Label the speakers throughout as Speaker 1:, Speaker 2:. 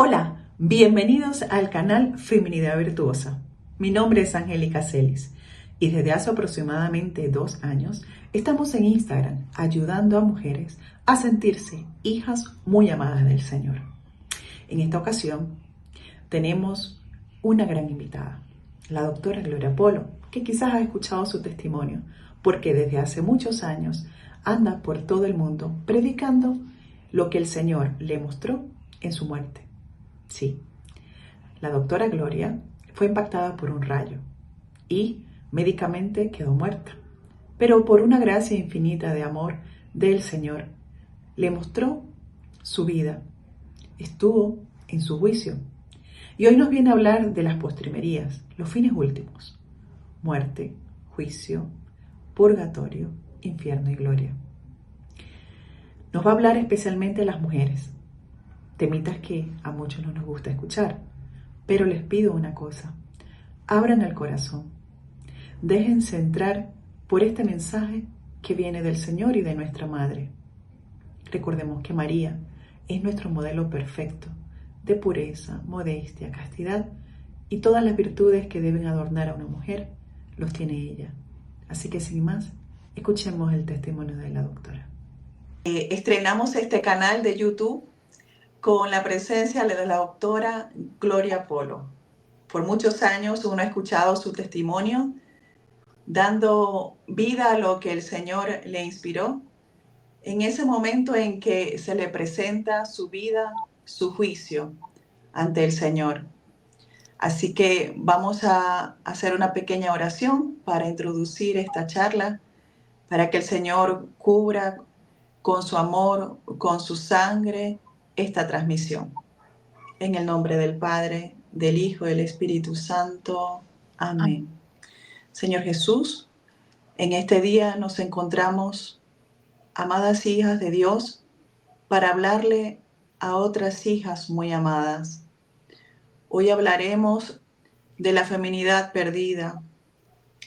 Speaker 1: Hola, bienvenidos al canal Feminidad Virtuosa. Mi nombre es Angélica Celis y desde hace aproximadamente 2 años estamos en Instagram ayudando a mujeres a sentirse hijas muy amadas del Señor. En esta ocasión tenemos una gran invitada, la doctora Gloria Polo, que quizás has escuchado su testimonio porque desde hace muchos años anda por todo el mundo predicando lo que el Señor le mostró en su muerte. Sí, la doctora Gloria fue impactada por un rayo y médicamente quedó muerta. Pero por una gracia infinita de amor del Señor, le mostró su vida. Estuvo en su juicio. Y hoy nos viene a hablar de las postrimerías, los fines últimos. Muerte, juicio, purgatorio, infierno y gloria. Nos va a hablar especialmente a las mujeres, temitas que a muchos no nos gusta escuchar. Pero les pido una cosa, abran el corazón, déjense entrar por este mensaje que viene del Señor y de nuestra Madre. Recordemos que María es nuestro modelo perfecto de pureza, modestia, castidad y todas las virtudes que deben adornar a una mujer, los tiene ella. Así que sin más, escuchemos el testimonio de la doctora. Estrenamos este canal de YouTube con la presencia de la doctora Gloria Polo. Por muchos años uno ha escuchado su testimonio, dando vida a lo que el Señor le inspiró. En ese momento en que se le presenta su vida, su juicio ante el Señor. Así que vamos a hacer una pequeña oración para introducir esta charla, para que el Señor cubra con su amor, con su sangre, esta transmisión. En el nombre del Padre, del Hijo y del Espíritu Santo. Amén. Señor Jesús, en este día nos encontramos, amadas hijas de Dios, para hablarle a otras hijas muy amadas. Hoy hablaremos de la feminidad perdida,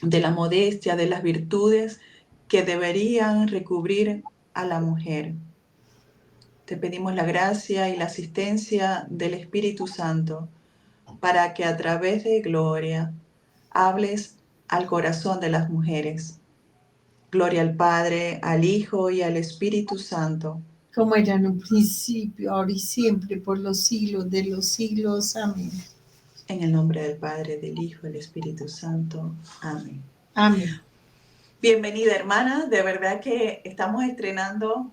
Speaker 1: de la modestia, de las virtudes que deberían recubrir a la mujer. Te pedimos la gracia y la asistencia del Espíritu Santo para que a través de Gloria hables al corazón de las mujeres. Gloria al Padre, al Hijo y al Espíritu Santo.
Speaker 2: Como era en un principio, ahora y siempre, por los siglos de los siglos. Amén.
Speaker 1: En el nombre del Padre, del Hijo y del Espíritu Santo. Amén.
Speaker 2: Amén.
Speaker 1: Bienvenida, hermana. De verdad que estamos estrenando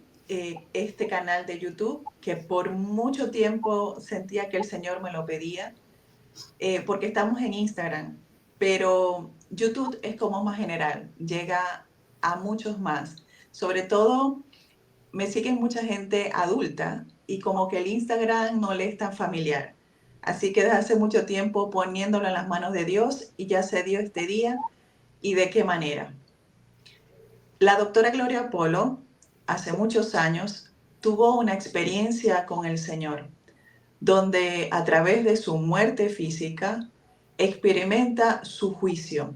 Speaker 1: este canal de YouTube, que por mucho tiempo sentía que el Señor me lo pedía, porque estamos en Instagram, pero YouTube es como más general, llega a muchos más. Sobre todo, me siguen mucha gente adulta y como que el Instagram no le es tan familiar. Así que desde hace mucho tiempo poniéndolo en las manos de Dios y ya se dio este día y de qué manera. La doctora Gloria Polo, hace muchos años, tuvo una experiencia con el Señor, donde a través de su muerte física experimenta su juicio.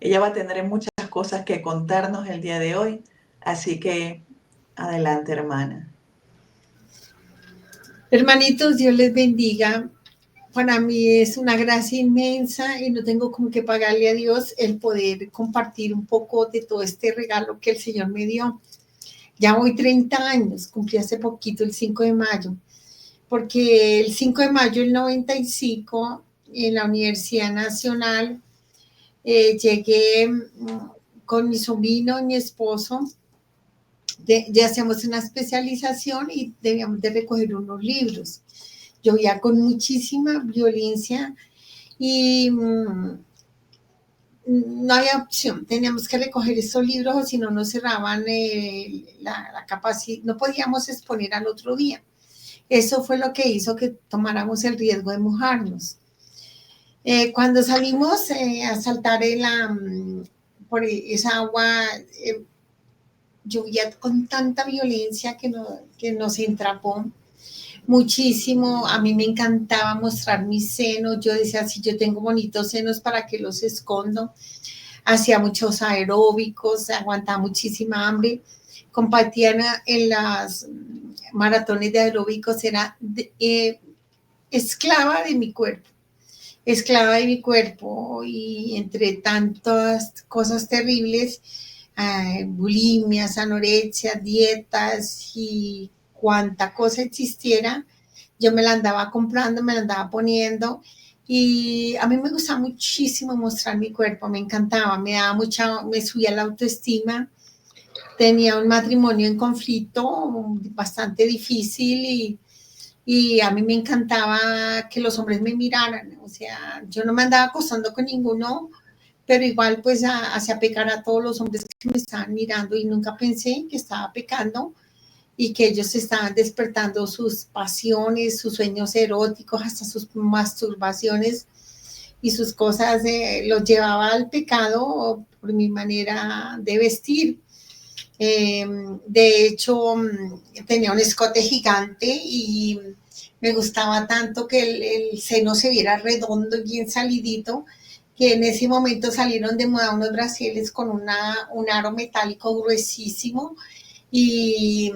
Speaker 1: Ella va a tener muchas cosas que contarnos el día de hoy, así que adelante, hermana.
Speaker 2: Hermanitos, Dios les bendiga. Para mí es una gracia inmensa y no tengo como que pagarle a Dios el poder compartir un poco de todo este regalo que el Señor me dio. Ya voy 30 años, cumplí hace poquito el 5 de mayo, porque el 5 de mayo del 95 en la Universidad Nacional llegué con mi sobrino y mi esposo. Ya hacíamos una especialización y debíamos de recoger unos libros. Llovía con muchísima violencia y no había opción, teníamos que recoger estos libros o si no nos cerraban la capacidad, no podíamos exponer al otro día. Eso fue lo que hizo que tomáramos el riesgo de mojarnos. Cuando salimos a saltar por esa agua, llovía con tanta violencia que nos entrapó muchísimo. A mí me encantaba mostrar mis senos. Yo decía, si yo tengo bonitos senos, ¿para qué los escondo? Hacía muchos aeróbicos, aguantaba muchísima hambre. Compartía en las maratones de aeróbicos, era esclava de mi cuerpo, esclava de mi cuerpo y entre tantas cosas terribles, bulimias, anorexia, dietas y cuánta cosa existiera, yo me la andaba comprando, me la andaba poniendo y a mí me gustaba muchísimo mostrar mi cuerpo, me encantaba, me daba mucha, me subía la autoestima. Tenía un matrimonio en conflicto bastante difícil y a mí me encantaba que los hombres me miraran, o sea, yo no me andaba acostando con ninguno, pero igual pues hacía pecar a todos los hombres que me estaban mirando y nunca pensé que estaba pecando y que ellos estaban despertando sus pasiones, sus sueños eróticos, hasta sus masturbaciones y sus cosas, los llevaba al pecado por mi manera de vestir. De hecho, tenía un escote gigante y me gustaba tanto que el seno se viera redondo y bien salidito, que en ese momento salieron de moda unos brasieres con un aro metálico gruesísimo y,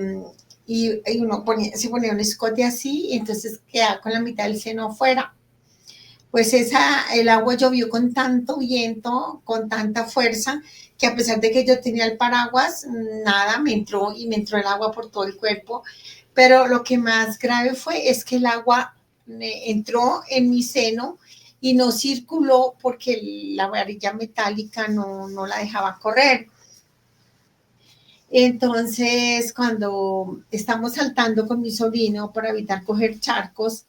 Speaker 2: y uno se ponía un escote así y entonces quedaba con la mitad del seno afuera. Pues el agua llovió con tanto viento, con tanta fuerza, que a pesar de que yo tenía el paraguas, nada, me entró y me entró el agua por todo el cuerpo. Pero lo que más grave fue es que el agua entró en mi seno y no circuló porque la varilla metálica no la dejaba correr. Entonces, cuando estamos saltando con mi sobrino para evitar coger charcos,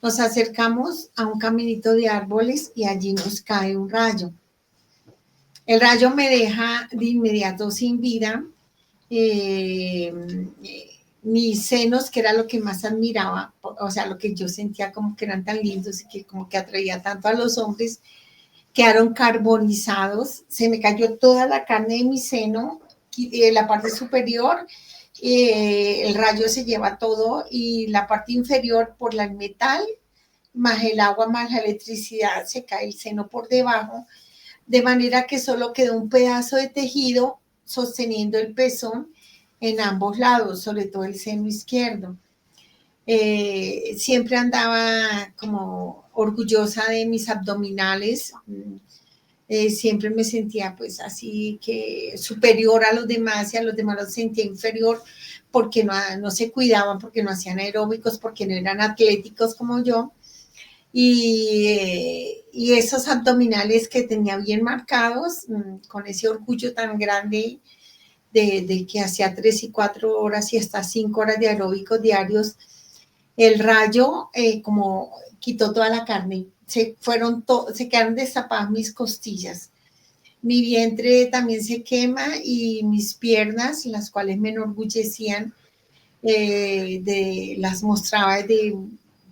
Speaker 2: nos acercamos a un caminito de árboles y allí nos cae un rayo. El rayo me deja de inmediato sin vida. Eh, mis senos, que era lo que más admiraba, o sea, lo que yo sentía como que eran tan lindos y que como que atraía tanto a los hombres, quedaron carbonizados. Se me cayó toda la carne de mi seno, la parte superior, el rayo se lleva todo y la parte inferior por el metal más el agua, más la electricidad, se cae el seno por debajo, de manera que solo quedó un pedazo de tejido sosteniendo el pezón en ambos lados, sobre todo el seno izquierdo. Siempre andaba como orgullosa de mis abdominales, siempre me sentía pues así que superior a los demás y a los demás los sentía inferior porque no se cuidaban, porque no hacían aeróbicos, porque no eran atléticos como yo. Y esos abdominales que tenía bien marcados, con ese orgullo tan grande de que hacía 3 y 4 horas y hasta 5 horas de aeróbicos diarios, el rayo como quitó toda la carne, se quedaron destapadas mis costillas. Mi vientre también se quema y mis piernas, las cuales me enorgullecían, las mostraba de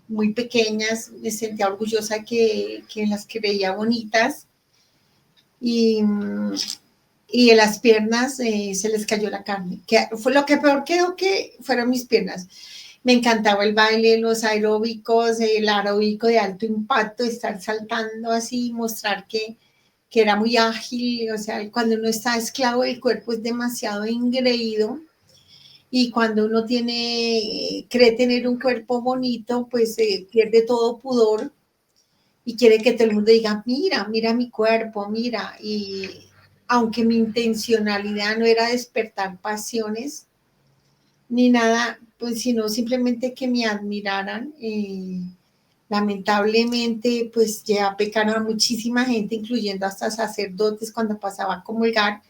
Speaker 2: muy pequeñas, me sentía orgullosa que las que veía bonitas y en las piernas se les cayó la carne. Que fue lo que peor quedó que fueron mis piernas. Me encantaba el baile, los aeróbicos, el aeróbico de alto impacto, estar saltando así, mostrar que era muy ágil, o sea, cuando uno está esclavo del cuerpo es demasiado engreído y cuando uno cree tener un cuerpo bonito, pues pierde todo pudor y quiere que todo el mundo diga, mira, mira mi cuerpo, mira. Y aunque mi intencionalidad no era despertar pasiones ni nada, pues sino simplemente que me admiraran. Lamentablemente, pues ya pecaron a muchísima gente, incluyendo hasta sacerdotes cuando pasaba a comulgar,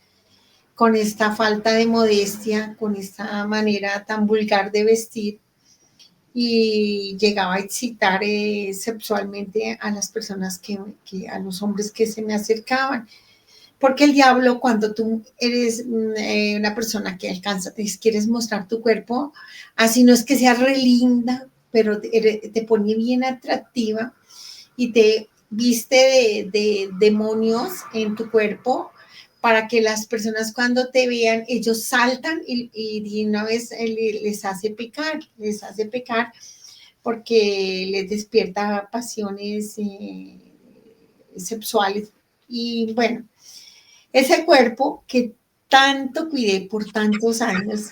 Speaker 2: con esta falta de modestia, con esta manera tan vulgar de vestir y llegaba a excitar sexualmente a las personas a los hombres que se me acercaban. Porque el diablo, cuando tú eres una persona que alcanza, quieres mostrar tu cuerpo, así no es que sea re linda, pero te pone bien atractiva y te viste de demonios en tu cuerpo para que las personas cuando te vean, ellos saltan y de una vez les hace pecar porque les despierta pasiones sexuales. Y bueno, ese cuerpo que tanto cuidé por tantos años,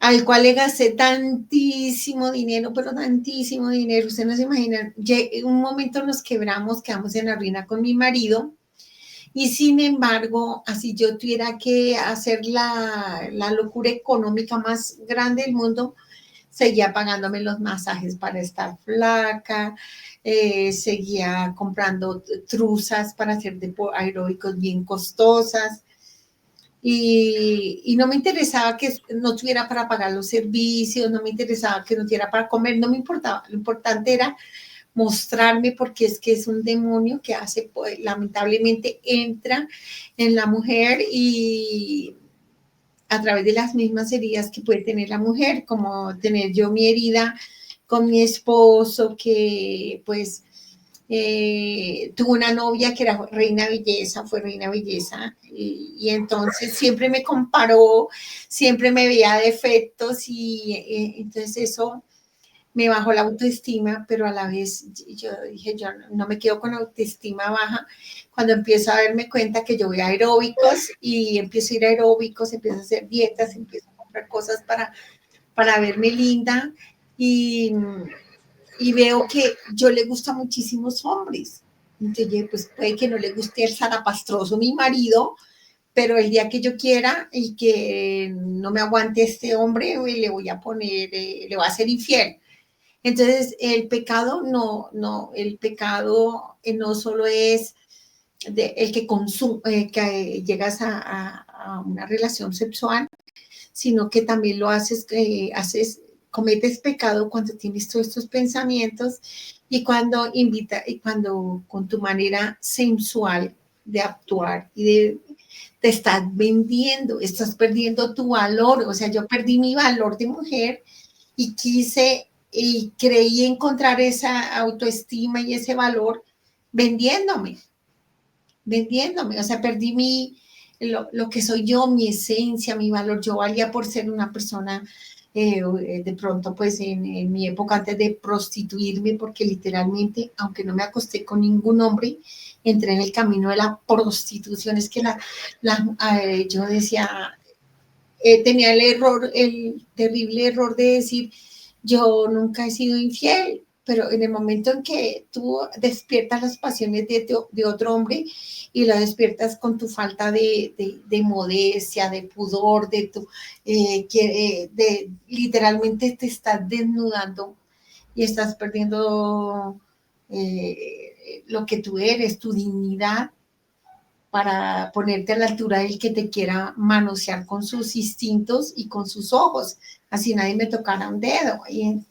Speaker 2: al cual le gasté tantísimo dinero, pero tantísimo dinero, ustedes no se imaginan. En un momento nos quebramos, quedamos en la ruina con mi marido, y sin embargo, así yo tuviera que hacer la locura económica más grande del mundo, seguía pagándome los masajes para estar flaca, seguía comprando truzas para hacer aeróbicos bien costosas, y no me interesaba que no tuviera para pagar los servicios, no me interesaba que no tuviera para comer, no me importaba, lo importante era mostrarme, porque es que es un demonio que hace, pues, lamentablemente entra en la mujer, y a través de las mismas heridas que puede tener la mujer, como tener yo mi herida con mi esposo, que pues tuvo una novia que era reina belleza, fue reina belleza, y entonces siempre me comparó, siempre me veía defectos, y entonces eso me bajó la autoestima, pero a la vez yo dije, yo no me quedo con autoestima baja cuando empiezo a darme cuenta que yo voy a aeróbicos, y empiezo a ir a aeróbicos, empiezo a hacer dietas, empiezo a comprar cosas para verme linda, y, y veo que yo le gusta a muchísimos hombres. Entonces, pues puede que no le guste el zarapastroso mi marido, pero el día que yo quiera y que no me aguante este hombre, le voy a poner, le voy a hacer infiel. Entonces, el pecado el pecado no solo es el que consume, que llegas a una relación sexual, sino que también lo haces, cometes pecado cuando tienes todos estos pensamientos, y cuando con tu manera sensual de actuar y te estás vendiendo, estás perdiendo tu valor. O sea, yo perdí mi valor de mujer, y creí encontrar esa autoestima y ese valor vendiéndome, vendiéndome. O sea, perdí lo que soy yo, mi esencia, mi valor. Yo valía por ser una persona, de pronto, pues en mi época antes de prostituirme, porque literalmente, aunque no me acosté con ningún hombre, entré en el camino de la prostitución. Es que yo decía, tenía el terrible error de decir, yo nunca he sido infiel, pero en el momento en que tú despiertas las pasiones de otro hombre, y lo despiertas con tu falta de modestia, de pudor, literalmente te estás desnudando y estás perdiendo lo que tú eres, tu dignidad, para ponerte a la altura del que te quiera manosear con sus instintos y con sus ojos, así nadie me tocara un dedo. Y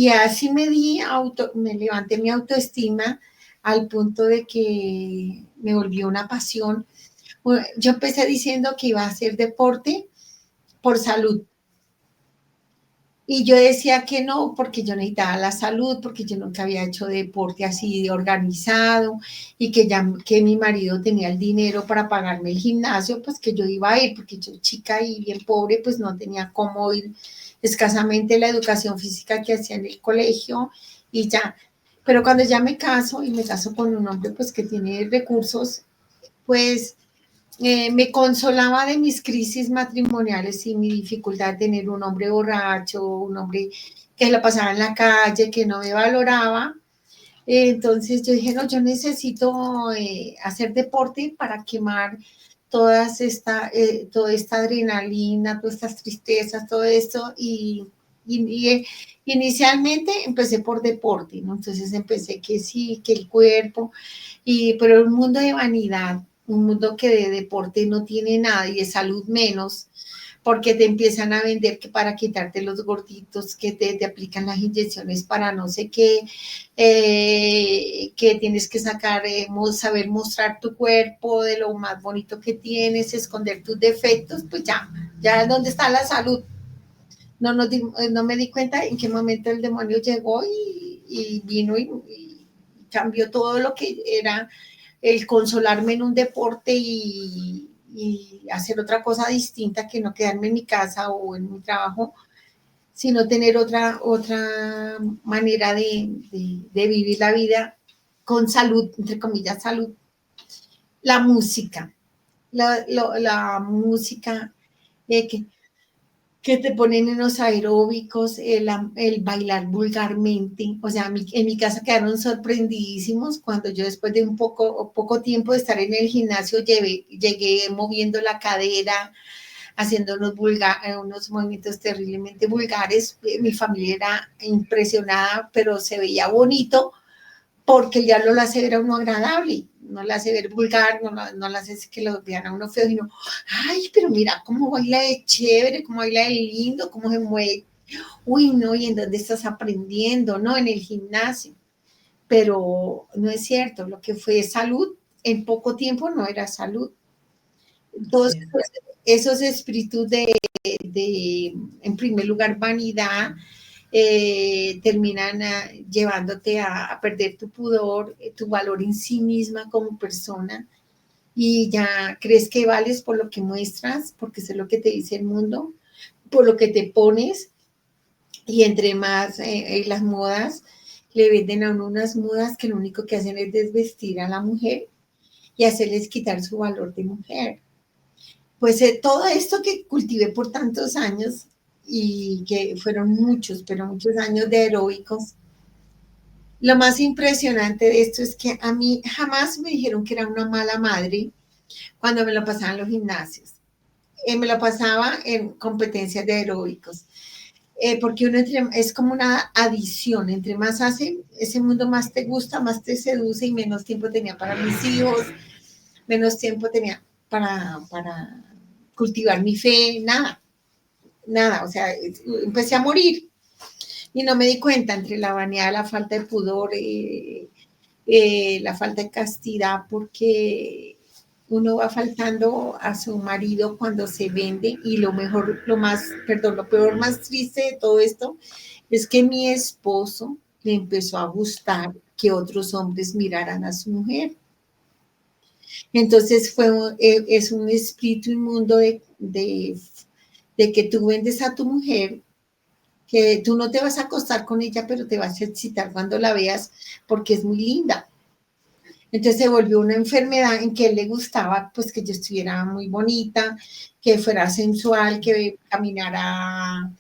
Speaker 2: así me levanté mi autoestima al punto de que me volvió una pasión. Yo empecé diciendo que iba a hacer deporte por salud, y yo decía que no, porque yo necesitaba la salud, porque yo nunca había hecho deporte así de organizado, y que mi marido tenía el dinero para pagarme el gimnasio, pues que yo iba a ir, porque yo, chica y bien pobre, pues no tenía cómo ir, escasamente la educación física que hacía en el colegio, y ya. Pero cuando ya me caso, y me caso con un hombre pues que tiene recursos, pues me consolaba de mis crisis matrimoniales y mi dificultad de tener un hombre borracho, un hombre que la pasaba en la calle, que no me valoraba. Entonces yo dije, no, yo necesito hacer deporte para quemar toda esta adrenalina, todas estas tristezas, todo esto. Inicialmente empecé por deporte, ¿no? Entonces empecé que sí, que el cuerpo, pero un mundo de vanidad, un mundo que de deporte no tiene nada, y de salud menos, porque te empiezan a vender que para quitarte los gorditos, que te aplican las inyecciones para no sé qué, que tienes que saber mostrar tu cuerpo de lo más bonito que tienes, esconder tus defectos. Pues ya ¿dónde está la salud? No me di cuenta en qué momento el demonio llegó, y vino y cambió todo lo que era el consolarme en un deporte, y hacer otra cosa distinta, que no quedarme en mi casa o en mi trabajo, sino tener otra manera de vivir la vida con salud, entre comillas, salud. La música, la música, que que te ponen en los aeróbicos, el bailar vulgarmente. O sea, en mi casa quedaron sorprendidísimos cuando yo después de un poco tiempo de estar en el gimnasio llegué moviendo la cadera, haciendo unos movimientos terriblemente vulgares. Mi familia era impresionada, pero se veía bonito porque el diablo lo hace ver a uno agradable, no lo hace ver vulgar, no lo hace que lo vean a uno feo, sino, ay, pero mira cómo baila de chévere, cómo baila de lindo, cómo se mueve. Uy, no, ¿y en dónde estás aprendiendo? No, en el gimnasio. Pero no es cierto, lo que fue salud, en poco tiempo no era salud. Todos
Speaker 1: Sí,
Speaker 2: esos espíritus de, en primer lugar, vanidad, terminan llevándote a perder tu pudor, tu valor en sí misma como persona, y ya crees que vales por lo que muestras, porque eso es lo que te dice el mundo, por lo que te pones, y entre más las modas, le venden a uno unas modas que lo único que hacen es desvestir a la mujer y hacerles quitar su valor de mujer. Pues todo esto que cultivé por tantos años y que fueron muchos, pero muchos años de aeróbicos, lo más impresionante de esto es que a mí jamás me dijeron que era una mala madre cuando me lo pasaba en los gimnasios. Me lo pasaba en competencias de aeróbicos. Porque es como una adición, entre más hace, ese mundo más te gusta, más te seduce y menos tiempo tenía para mis hijos, menos tiempo tenía para cultivar mi fe, nada, o sea, empecé a morir y no me di cuenta entre la vanidad, la falta de pudor, la falta de castidad, porque uno va faltando a su marido cuando se vende, y lo mejor, lo peor, más triste de todo esto es que mi esposo le empezó a gustar que otros hombres miraran a su mujer. Entonces es un espíritu inmundo de que tú vendes a tu mujer, que tú no te vas a acostar con ella, pero te vas a excitar cuando la veas porque es muy linda. Entonces se volvió una enfermedad en que él le gustaba, pues, que yo estuviera muy bonita, que fuera sensual, que caminara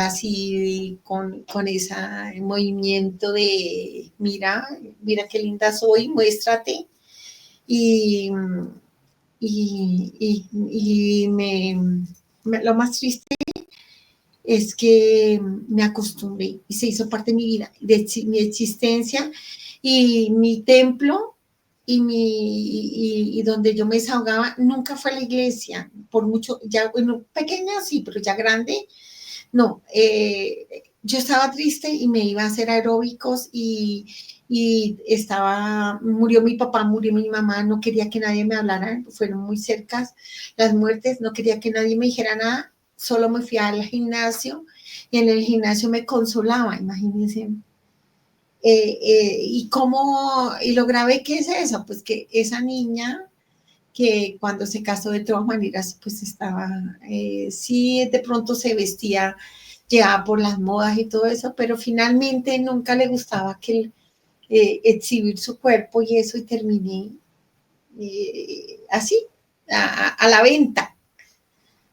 Speaker 2: así con ese movimiento de, mira qué linda soy, muéstrate. Y, lo más triste es que me acostumbré y se hizo parte de mi vida, de mi existencia, y mi templo y donde yo me desahogaba nunca fue la iglesia, por mucho, ya bueno, pequeña sí, pero ya grande, no. Yo estaba triste y me iba a hacer aeróbicos y murió mi papá, murió mi mamá, no quería que nadie me hablara, fueron muy cercas las muertes, no quería que nadie me dijera nada, solo me fui al gimnasio y en el gimnasio me consolaba, imagínense. Y lo grave que es eso, pues que esa niña que cuando se casó de todas maneras, pues estaba, sí, de pronto se vestía ya por las modas y todo eso, pero finalmente nunca le gustaba que exhibir su cuerpo y eso, y terminé así, a la venta,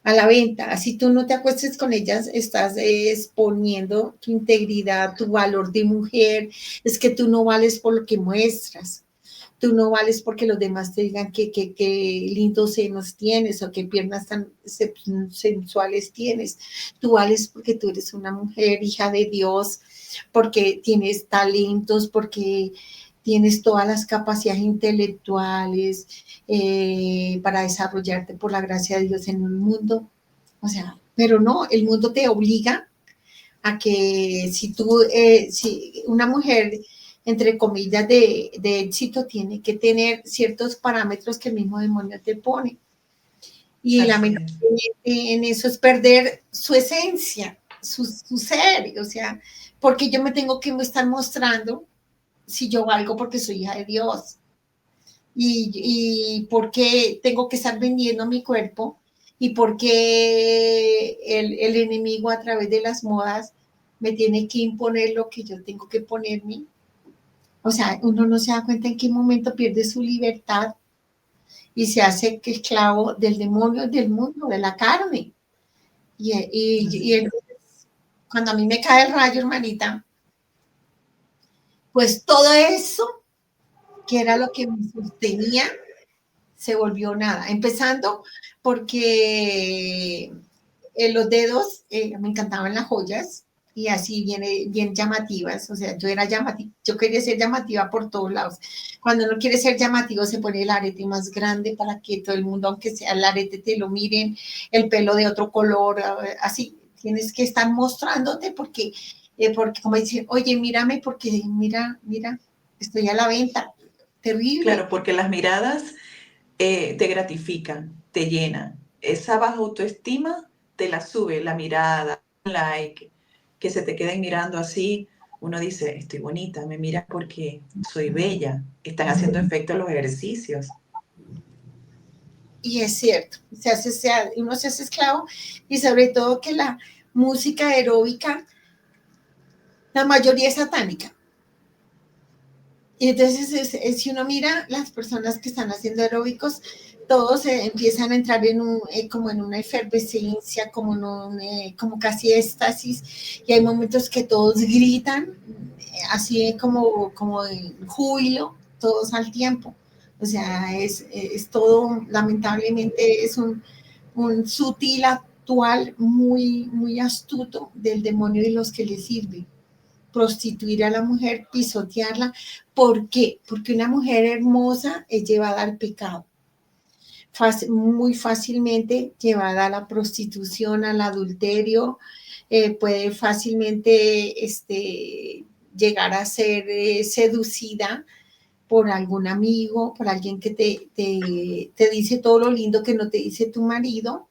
Speaker 2: a la venta. Así tú no te acuestes con ellas, estás exponiendo tu integridad, tu valor de mujer. Es que tú no vales por lo que muestras. Tú no vales porque los demás te digan que lindos senos tienes o qué piernas tan sensuales tienes. Tú vales porque tú eres una mujer, hija de Dios, porque tienes talentos, porque tienes todas las capacidades intelectuales para desarrollarte por la gracia de Dios en un mundo. O sea, pero no, el mundo te obliga a que si una mujer, entre comillas, de éxito, tiene que tener ciertos parámetros que el mismo demonio te pone. Y
Speaker 1: así es.
Speaker 2: lamentablemente en eso es perder su esencia, su ser. O sea, porque yo me tengo que estar mostrando si yo valgo porque soy hija de Dios. Y porque tengo que estar vendiendo mi cuerpo y porque el enemigo a través de las modas me tiene que imponer lo que yo tengo que ponerme. O sea, uno no se da cuenta en qué momento pierde su libertad y se hace esclavo del demonio, del mundo, de la carne. Y entonces, cuando a mí me cae el rayo, hermanita, pues todo eso, que era lo que me sostenía, se volvió nada. Empezando porque los dedos me encantaban las joyas y así bien llamativas, o sea, yo era llamativa, yo quería ser llamativa por todos lados. Cuando uno quiere ser llamativo se pone el arete más grande para que todo el mundo, aunque sea el arete, te lo miren, el pelo de otro color, así, tienes que estar mostrándote porque como dicen, oye, mírame porque mira, estoy a la venta, terrible.
Speaker 1: Claro, porque las miradas te gratifican, te llenan. Esa baja autoestima te la sube la mirada, un like, que se te queden mirando así. Uno dice, estoy bonita, me mira porque soy bella. Están haciendo efecto los ejercicios.
Speaker 2: Y es cierto, uno se hace esclavo y sobre todo que la música aeróbica, la mayoría es satánica. Y entonces si uno mira las personas que están haciendo aeróbicos, todos empiezan a entrar como en una efervescencia, como casi éxtasis, y hay momentos que todos gritan, así como en júbilo, todos al tiempo. O sea, es todo, lamentablemente, es un sutil actual muy astuto del demonio y los que le sirven. Prostituir a la mujer, pisotearla. ¿Por qué? Porque una mujer hermosa es llevada al pecado, muy fácilmente llevada a la prostitución, al adulterio, puede fácilmente llegar a ser seducida por algún amigo, por alguien que te dice todo lo lindo que no te dice tu marido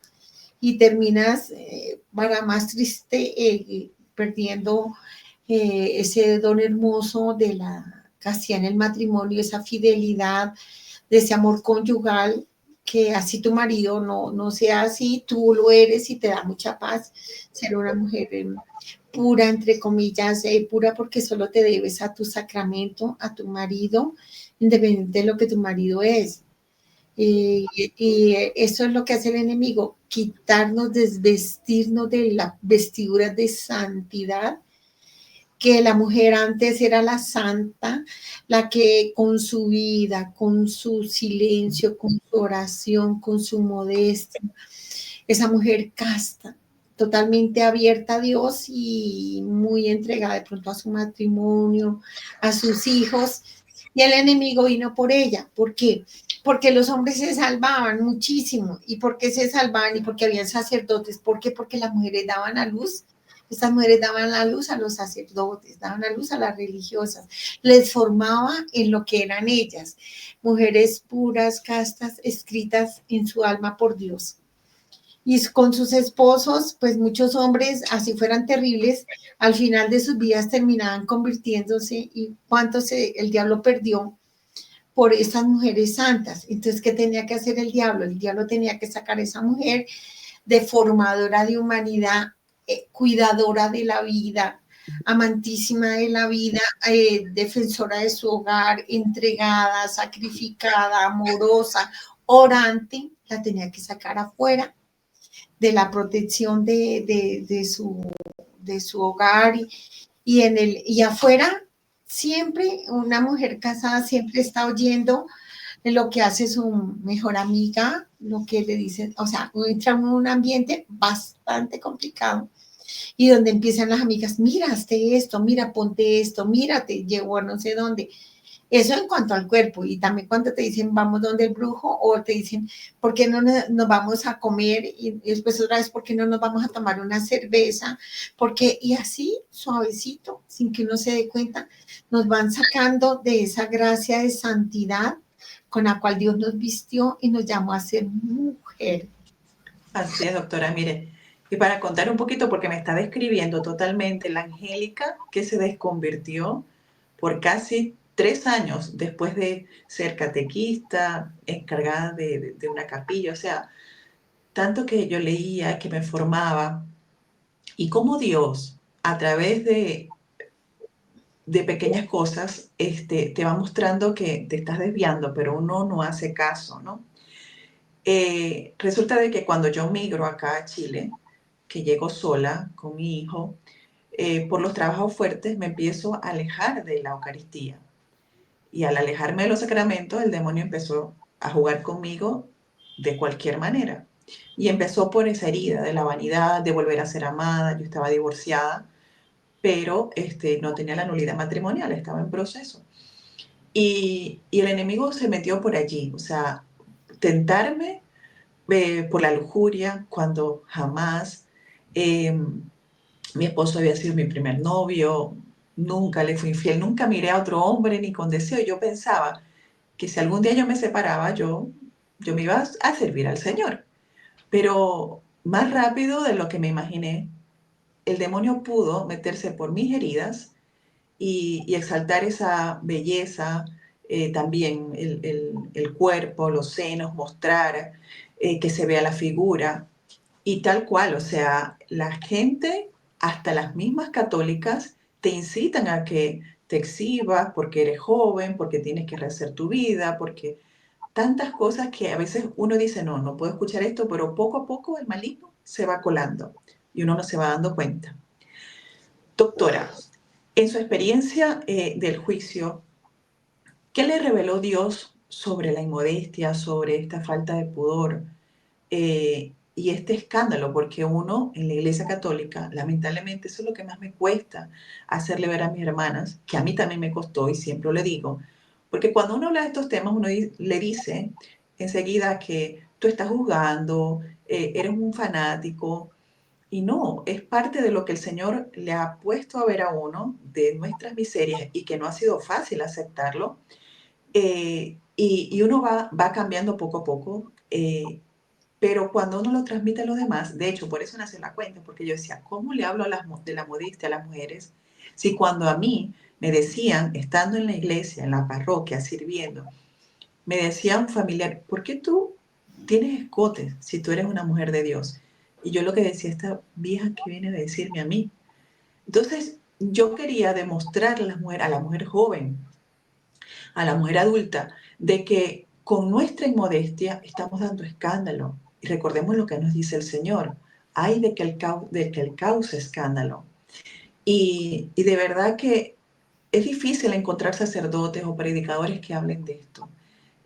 Speaker 2: y terminas, para más triste, perdiendo ese don hermoso de la castidad en el matrimonio, esa fidelidad, de ese amor conyugal, que así tu marido no sea así, tú lo eres y te da mucha paz ser una mujer pura, entre comillas, pura porque solo te debes a tu sacramento, a tu marido, independiente de lo que tu marido es. Y eso es lo que hace el enemigo, quitarnos, desvestirnos de las vestiduras de santidad, que la mujer antes era la santa, la que con su vida, con su silencio, con su oración, con su modestia, esa mujer casta, totalmente abierta a Dios y muy entregada de pronto a su matrimonio, a sus hijos. Y el enemigo vino por ella. ¿Por qué? Porque los hombres se salvaban muchísimo. ¿Y por qué se salvaban? Y porque habían sacerdotes. ¿Por qué? Porque las mujeres daban a luz. Estas mujeres daban la luz a los sacerdotes, daban la luz a las religiosas, les formaba en lo que eran ellas, mujeres puras, castas, escritas en su alma por Dios. Y con sus esposos, pues muchos hombres, así fueran terribles, al final de sus vidas terminaban convirtiéndose y el diablo perdió por esas mujeres santas. Entonces, ¿qué tenía que hacer el diablo? El diablo tenía que sacar a esa mujer deformadora de humanidad, cuidadora de la vida, amantísima de la vida, defensora de su hogar, entregada, sacrificada, amorosa, orante, la tenía que sacar afuera de la protección de su hogar y afuera siempre una mujer casada siempre está oyendo lo que hace su mejor amiga, lo que le dicen, o sea, entra en un ambiente bastante complicado y donde empiezan las amigas, mira, hazte esto, mira, ponte esto, mírate, llegó a no sé dónde. Eso en cuanto al cuerpo, y también cuando te dicen vamos donde el brujo, o te dicen por qué no nos vamos a comer, y después otra vez por qué no nos vamos a tomar una cerveza, porque y así suavecito, sin que uno se dé cuenta, nos van sacando de esa gracia de santidad con la cual Dios nos vistió y nos llamó a ser mujer.
Speaker 1: Así es, doctora. Mire, y para contar un poquito, porque me está describiendo totalmente la Angélica que se desconvirtió por casi 3 años después de ser catequista, encargada de una capilla, o sea, tanto que yo leía, que me formaba, y cómo Dios, a través de pequeñas cosas, te va mostrando que te estás desviando, pero uno no hace caso, ¿no? Resulta de que cuando yo migro acá a Chile, que llego sola con mi hijo, por los trabajos fuertes me empiezo a alejar de la Eucaristía. Y al alejarme de los sacramentos, el demonio empezó a jugar conmigo de cualquier manera. Y empezó por esa herida de la vanidad, de volver a ser amada. Yo estaba divorciada, pero no tenía la nulidad matrimonial, estaba en proceso. Y el enemigo se metió por allí, o sea, tentarme por la lujuria, cuando jamás eh, mi esposo había sido mi primer novio, nunca le fui infiel, nunca miré a otro hombre ni con deseo. Yo pensaba que si algún día yo me separaba, yo me iba a servir al Señor. Pero más rápido de lo que me imaginé, el demonio pudo meterse por mis heridas y exaltar esa belleza, también el cuerpo, los senos, mostrar que se vea la figura y tal cual, o sea, la gente, hasta las mismas católicas, te incitan a que te exhibas porque eres joven, porque tienes que rehacer tu vida, porque tantas cosas que a veces uno dice, no, no puedo escuchar esto, pero poco a poco el maligno se va colando y uno no se va dando cuenta. Doctora, en su experiencia del juicio, ¿qué le reveló Dios sobre la inmodestia, sobre esta falta de pudor y este escándalo? Porque uno en la Iglesia Católica, lamentablemente, eso es lo que más me cuesta hacerle ver a mis hermanas, que a mí también me costó y siempre le digo, porque cuando uno habla de estos temas, uno le dice enseguida que tú estás juzgando, eres un fanático, y no, es parte de lo que el Señor le ha puesto a ver a uno, de nuestras miserias, y que no ha sido fácil aceptarlo. Y uno va cambiando poco a poco, pero cuando uno lo transmite a los demás, de hecho, por eso nació la cuenta, porque yo decía, ¿cómo le hablo de la modestia a las mujeres? Si cuando a mí me decían, estando en la iglesia, en la parroquia, sirviendo, me decía un familiar, ¿por qué tú tienes escotes si tú eres una mujer de Dios? Y yo lo que decía, esta vieja que viene a decirme a mí. Entonces, yo quería demostrar a la mujer joven, a la mujer adulta, de que con nuestra inmodestia estamos dando escándalo. Y recordemos lo que nos dice el Señor, hay de que el cause escándalo. Y de verdad que es difícil encontrar sacerdotes o predicadores que hablen de esto.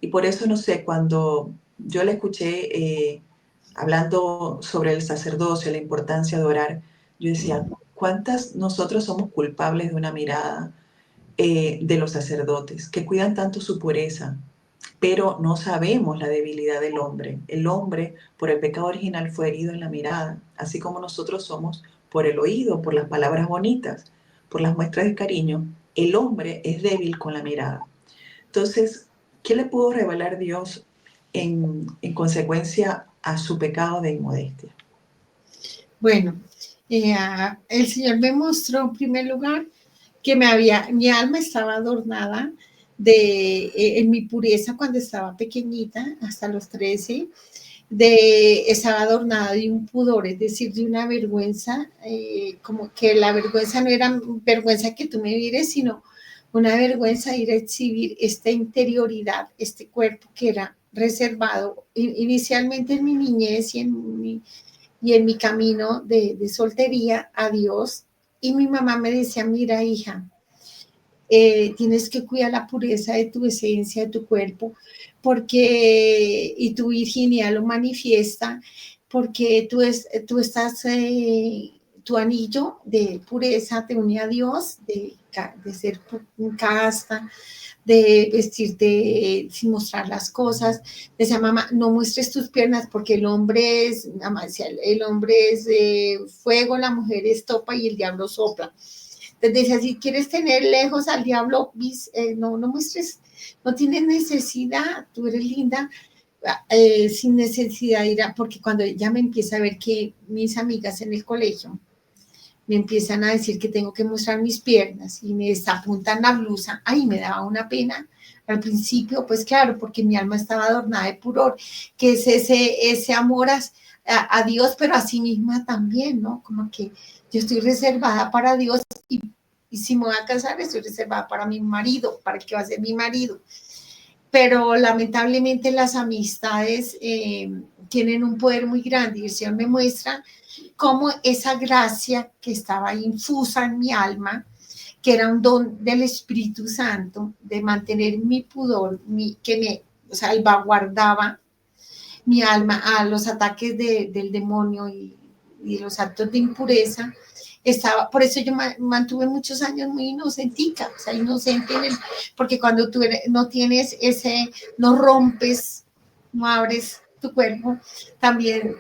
Speaker 1: Y por eso, no sé, cuando yo la escuché hablando sobre el sacerdocio, la importancia de orar, yo decía, ¿cuántas nosotros somos culpables de una mirada de los sacerdotes que cuidan tanto su pureza, pero no sabemos la debilidad del hombre? El hombre, por el pecado original, fue herido en la mirada, así como nosotros somos por el oído, por las palabras bonitas, por las muestras de cariño. El hombre es débil con la mirada. Entonces, ¿qué le pudo revelar Dios en consecuencia a su pecado de inmodestia?
Speaker 2: Bueno, el Señor me mostró en primer lugar que mi alma estaba adornada en mi pureza cuando estaba pequeñita, hasta los 13, estaba adornada de un pudor, es decir, de una vergüenza, como que la vergüenza no era vergüenza que tú me vieres, sino una vergüenza de ir a exhibir esta interioridad, este cuerpo que era reservado inicialmente en mi niñez y en mi camino de soltería a Dios. Y mi mamá me decía, mira, hija, tienes que cuidar la pureza de tu esencia, de tu cuerpo, porque, y tu virginidad lo manifiesta, porque tú estás, tu anillo de pureza te une a Dios, de ser casta, de vestirte sin mostrar las cosas. Decía, mamá, no muestres tus piernas porque el hombre es, mamá decía, el hombre es fuego, la mujer es topa y el diablo sopla. Entonces decía, si quieres tener lejos al diablo, no muestres, no tienes necesidad, tú eres linda, sin necesidad de ir porque cuando ella me empieza a ver que mis amigas en el colegio me empiezan a decir que tengo que mostrar mis piernas y me desapuntan la blusa, ay, me daba una pena. Al principio, pues claro, porque mi alma estaba adornada de pudor, que es ese amor a Dios, pero a sí misma también, ¿no? Como que yo estoy reservada para Dios y si me voy a casar, estoy reservada para mi marido, para el que va a ser mi marido. Pero lamentablemente las amistades tienen un poder muy grande y el Señor me muestra cómo esa gracia que estaba infusa en mi alma, que era un don del Espíritu Santo, de mantener mi pudor, que me salvaguardaba mi alma a los ataques del demonio y los actos de impureza, por eso yo mantuve muchos años muy inocentica, o sea, inocente, porque cuando tú no tienes ese, no rompes, no abres tu cuerpo, también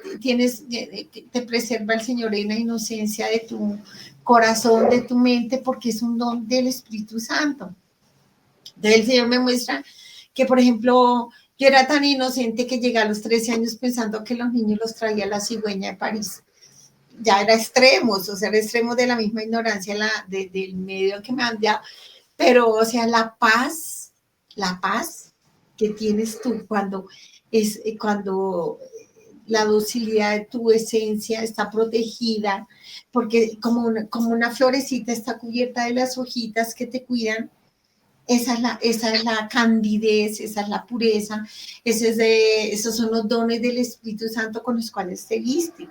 Speaker 2: te preserva el Señor en la inocencia de tu corazón, de tu mente, porque es un don del Espíritu Santo. Entonces el Señor me muestra que, por ejemplo, yo era tan inocente que llegué a los 13 años pensando que los niños los traía la cigüeña de París. Ya era extremos, o sea, era extremos de la misma ignorancia del medio que me han dado. Pero, o sea, la paz que tienes tú cuando la docilidad de tu esencia está protegida, porque como una florecita está cubierta de las hojitas que te cuidan. Esa es la candidez, esa es la pureza, esos son los dones del Espíritu Santo con los cuales te viste.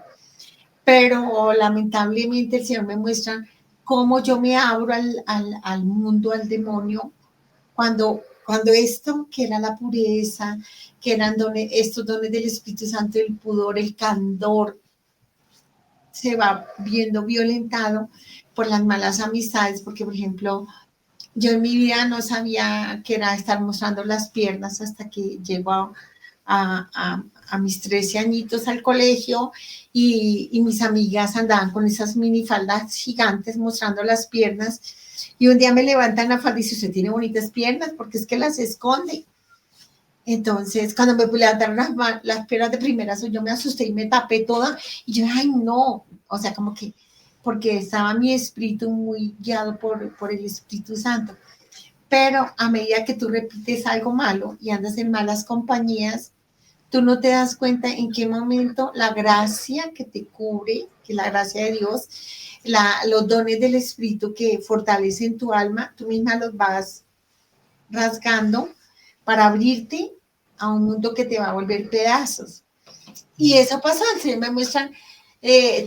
Speaker 2: Pero lamentablemente el Señor me muestra cómo yo me abro al mundo, al demonio, cuando esto, que era la pureza, que eran estos dones del Espíritu Santo, el pudor, el candor, se va viendo violentado por las malas amistades, porque, por ejemplo, yo en mi vida no sabía que era estar mostrando las piernas hasta que llego a mis 13 añitos al colegio y mis amigas andaban con esas minifaldas gigantes mostrando las piernas. Y un día me levantan la falda y dice, usted tiene bonitas piernas porque es que las esconde. Entonces, cuando me levantaron las piernas de primeras, yo me asusté y me tapé toda. Y yo, ay, no. O sea, como que, porque estaba mi espíritu muy guiado por el Espíritu Santo. Pero a medida que tú repites algo malo y andas en malas compañías, tú no te das cuenta en qué momento la gracia que te cubre, que es la gracia de Dios, los dones del Espíritu que fortalecen tu alma, tú misma los vas rasgando para abrirte a un mundo que te va a volver pedazos. Y eso pasa, se me muestran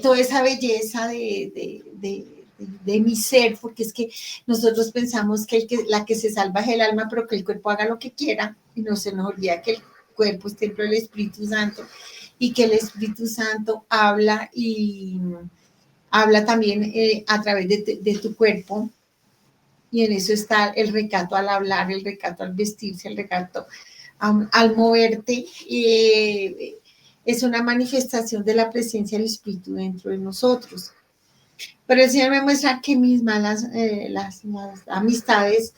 Speaker 2: toda esa belleza de mi ser, porque es que nosotros pensamos que la que se salva es el alma, pero que el cuerpo haga lo que quiera, y no se nos olvida que el cuerpo es templo del Espíritu Santo, y que el Espíritu Santo habla y habla también a través de tu cuerpo, y en eso está el recato al hablar, el recato al vestirse, el recato al moverte. Es una manifestación de la presencia del Espíritu dentro de nosotros. Pero el Señor me muestra que mis malas las amistades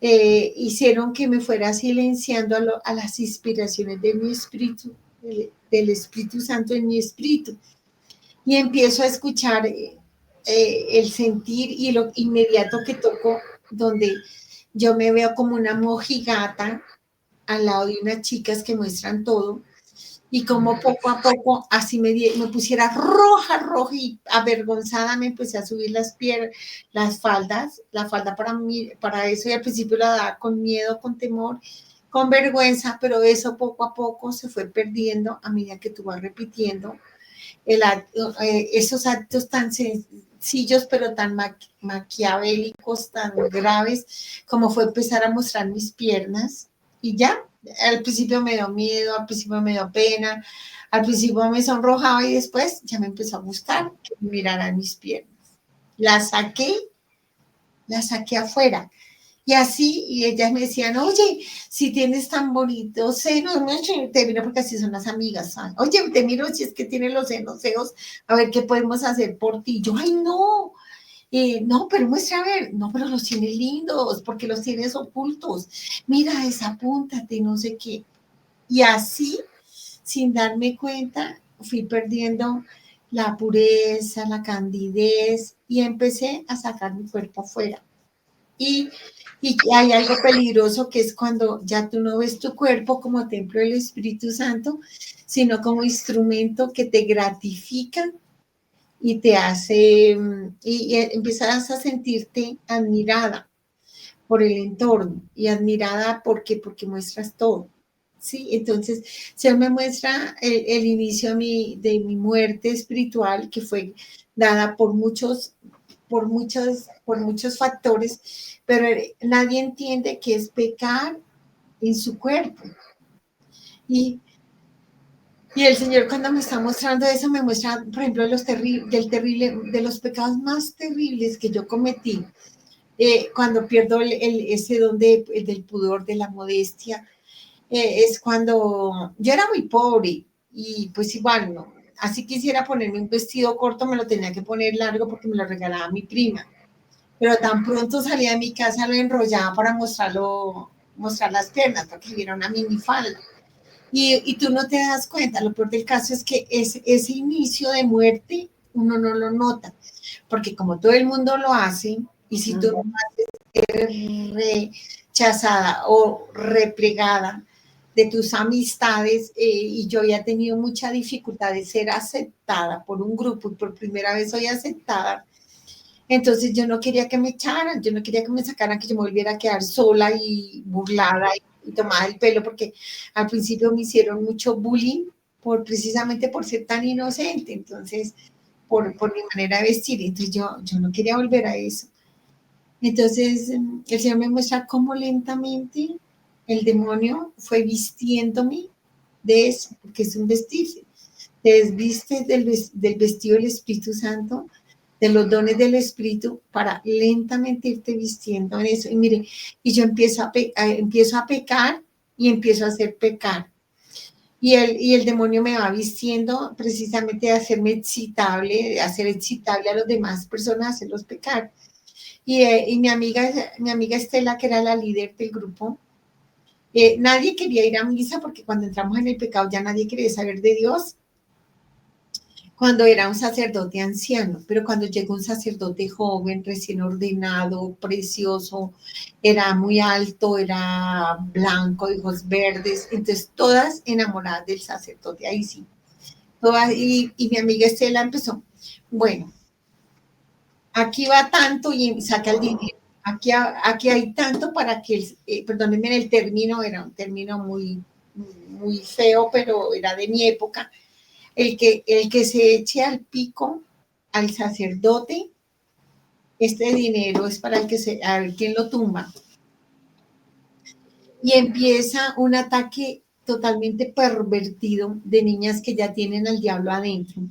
Speaker 2: hicieron que me fuera silenciando a las inspiraciones de mi espíritu, del Espíritu Santo en mi espíritu. Y empiezo a escuchar el sentir y lo inmediato que toco, donde yo me veo como una mojigata al lado de unas chicas que muestran todo, y como poco a poco así me pusiera roja y avergonzada me empecé a subir las faldas, la falda para mí, para eso, y al principio la daba con miedo, con temor, con vergüenza, pero eso poco a poco se fue perdiendo a medida que tú vas repitiendo esos actos tan sencillos pero tan maquiavélicos, tan graves, como fue empezar a mostrar mis piernas. Y ya, al principio me dio miedo, al principio me dio pena, al principio me sonrojaba y después ya me empezó a gustar que miraran mis piernas. Las saqué afuera. Y así, y ellas me decían, oye, si tienes tan bonitos senos, te miro porque así son las amigas. ¿Sabes? Oye, te miro si es que tienes los senos feos, a ver qué podemos hacer por ti. Yo, ay, no, no, pero muestra a ver, no, pero los tienes lindos, porque los tienes ocultos. Mira, desapúntate, no sé qué. Y así, sin darme cuenta, fui perdiendo la pureza, la candidez, y empecé a sacar mi cuerpo afuera. Y hay algo peligroso que es cuando ya tú no ves tu cuerpo como templo del Espíritu Santo, sino como instrumento que te gratifica y te hace, y empiezas a sentirte admirada por el entorno y admirada porque muestras todo, ¿sí? Entonces, se me muestra el inicio de mi muerte espiritual, que fue dada por muchos factores, pero nadie entiende que es pecar en su cuerpo. Y el Señor cuando me está mostrando eso, me muestra, por ejemplo, de los pecados más terribles que yo cometí, cuando pierdo ese don del pudor, de la modestia, es cuando yo era muy pobre y pues igual no. Así quisiera ponerme un vestido corto, me lo tenía que poner largo porque me lo regalaba mi prima. Pero tan pronto salía de mi casa lo enrollaba para mostrar las piernas, porque era una minifalda. Y tú no te das cuenta, lo peor del caso es que ese inicio de muerte uno no lo nota, porque como todo el mundo lo hace, y si tú no eres rechazada o replegada de tus amistades, y yo ya he tenido mucha dificultad de ser aceptada por un grupo y por primera vez soy aceptada, entonces yo no quería que me echaran, yo no quería que me sacaran, que yo me volviera a quedar sola y burlada y tomada el pelo, porque al principio me hicieron mucho bullying precisamente por ser tan inocente, entonces por mi manera de vestir, entonces yo no quería volver a eso. Entonces el Señor me muestra cómo lentamente el demonio fue vistiéndome de eso, porque es un vestirse. Te desvistes del vestido del Espíritu Santo, de los dones del Espíritu, para lentamente irte vistiendo en eso. Y mire, y yo empiezo a pecar y empiezo a hacer pecar. Y el demonio me va vistiendo precisamente de hacerme excitable, de hacer excitable a las demás personas, hacerlos pecar. Y mi amiga Estela, que era la líder del grupo, nadie quería ir a misa porque cuando entramos en el pecado ya nadie quería saber de Dios, cuando era un sacerdote anciano, pero cuando llegó un sacerdote joven, recién ordenado, precioso, era muy alto, era blanco, de ojos verdes, entonces todas enamoradas del sacerdote, ahí sí. Todas, y mi amiga Estela empezó, bueno, aquí va tanto y saca el dinero. Aquí hay tanto para que, perdónenme el término, era un término muy feo, pero era de mi época. El que se eche al pico al sacerdote, este dinero es para a ver quién lo tumba. Y empieza un ataque totalmente pervertido de niñas que ya tienen al diablo adentro.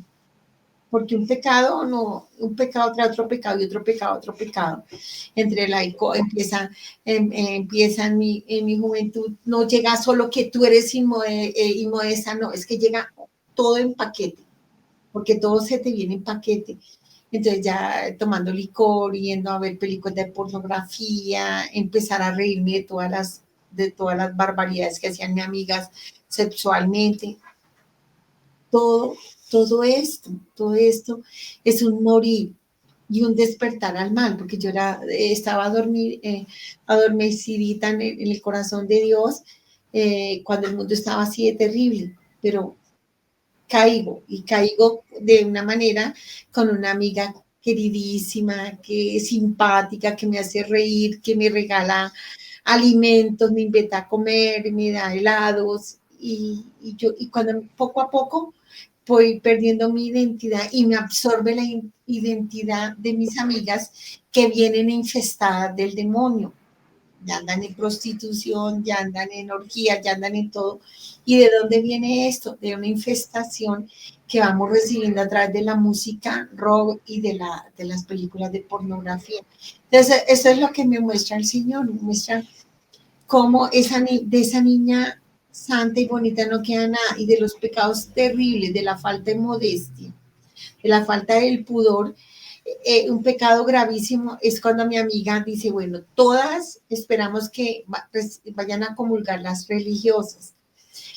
Speaker 2: Porque un pecado trae otro pecado y otro pecado. Entre empieza en mi juventud, no llega solo que tú eres inmodesta, no, es que llega todo en paquete, porque todo se te viene en paquete. Entonces ya tomando licor, yendo a ver películas de pornografía, empezar a reírme de todas las barbaridades que hacían mis amigas sexualmente. Todo esto es un morir y un despertar al mal, porque yo estaba adormecidita en el corazón de Dios, cuando el mundo estaba así de terrible, pero caigo de una manera con una amiga queridísima, que es simpática, que me hace reír, que me regala alimentos, me invita a comer, me da helados, y cuando poco a poco voy perdiendo mi identidad y me absorbe la identidad de mis amigas que vienen infestadas del demonio. Ya andan en prostitución, ya andan en orgías, ya andan en todo. ¿Y de dónde viene esto? De una infestación que vamos recibiendo a través de la música rock y de las películas de pornografía. Entonces, eso es lo que me muestra el Señor, me muestra cómo de esa niña santa y bonita no queda nada, y de los pecados terribles, de la falta de modestia, de la falta del pudor. Un pecado gravísimo es cuando mi amiga dice, bueno, todas esperamos que vayan a comulgar las religiosas.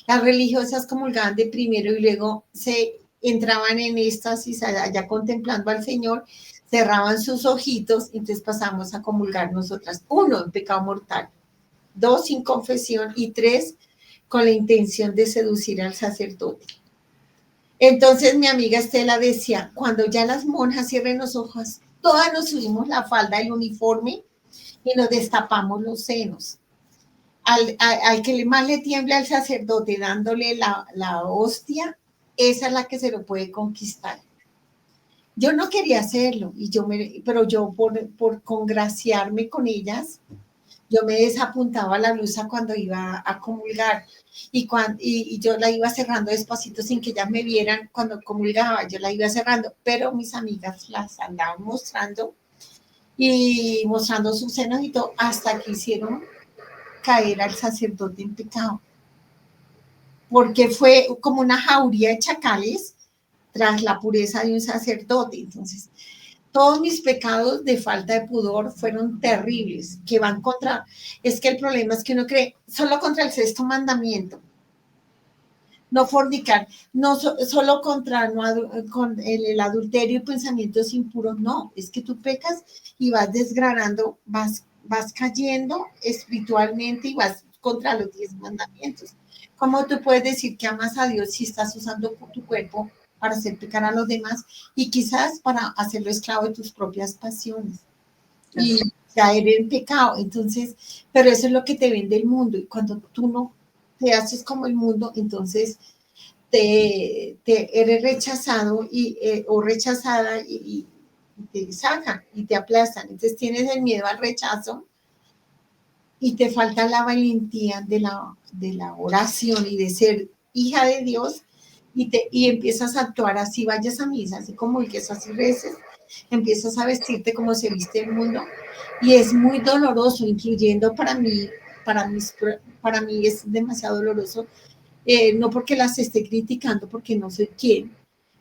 Speaker 2: Las religiosas comulgaban de primero y luego se entraban en éxtasis allá contemplando al Señor, cerraban sus ojitos, y entonces pasamos a comulgar nosotras. 1, en pecado mortal. 2, sin confesión. Y 3, con la intención de seducir al sacerdote. Entonces mi amiga Estela decía, cuando ya las monjas cierren los ojos, todas nos subimos la falda, el uniforme y nos destapamos los senos. al que más le tiembla al sacerdote dándole la hostia, esa es la que se lo puede conquistar. Yo no quería hacerlo, pero yo por congraciarme con ellas, yo me desapuntaba la blusa cuando iba a comulgar y yo la iba cerrando despacito sin que ellas me vieran cuando comulgaba, yo la iba cerrando, pero mis amigas las andaban mostrando y mostrando sus senos y todo, hasta que hicieron caer al sacerdote en pecado, porque fue como una jauría de chacales tras la pureza de un sacerdote. Entonces, todos mis pecados de falta de pudor fueron terribles, que van es que el problema es que uno cree solo contra el sexto mandamiento, no fornicar, no solo contra con el adulterio y pensamientos impuros, no, es que tú pecas y vas desgranando, vas cayendo espiritualmente y vas contra los 10 mandamientos. ¿Cómo tú puedes decir que amas a Dios si estás usando tu cuerpo para hacer pecar a los demás y quizás para hacerlo esclavo de tus propias pasiones y caer en pecado? Entonces, pero eso es lo que te vende el mundo, y cuando tú no te haces como el mundo, entonces eres rechazado o rechazada y te sacan y te aplastan. Entonces tienes el miedo al rechazo y te falta la valentía de la oración y de ser hija de Dios y empiezas a actuar así, vayas a misa, así como el que así reces, empiezas a vestirte como se viste el mundo y es muy doloroso, incluyendo para mí es demasiado doloroso, no porque las esté criticando, porque no soy quien,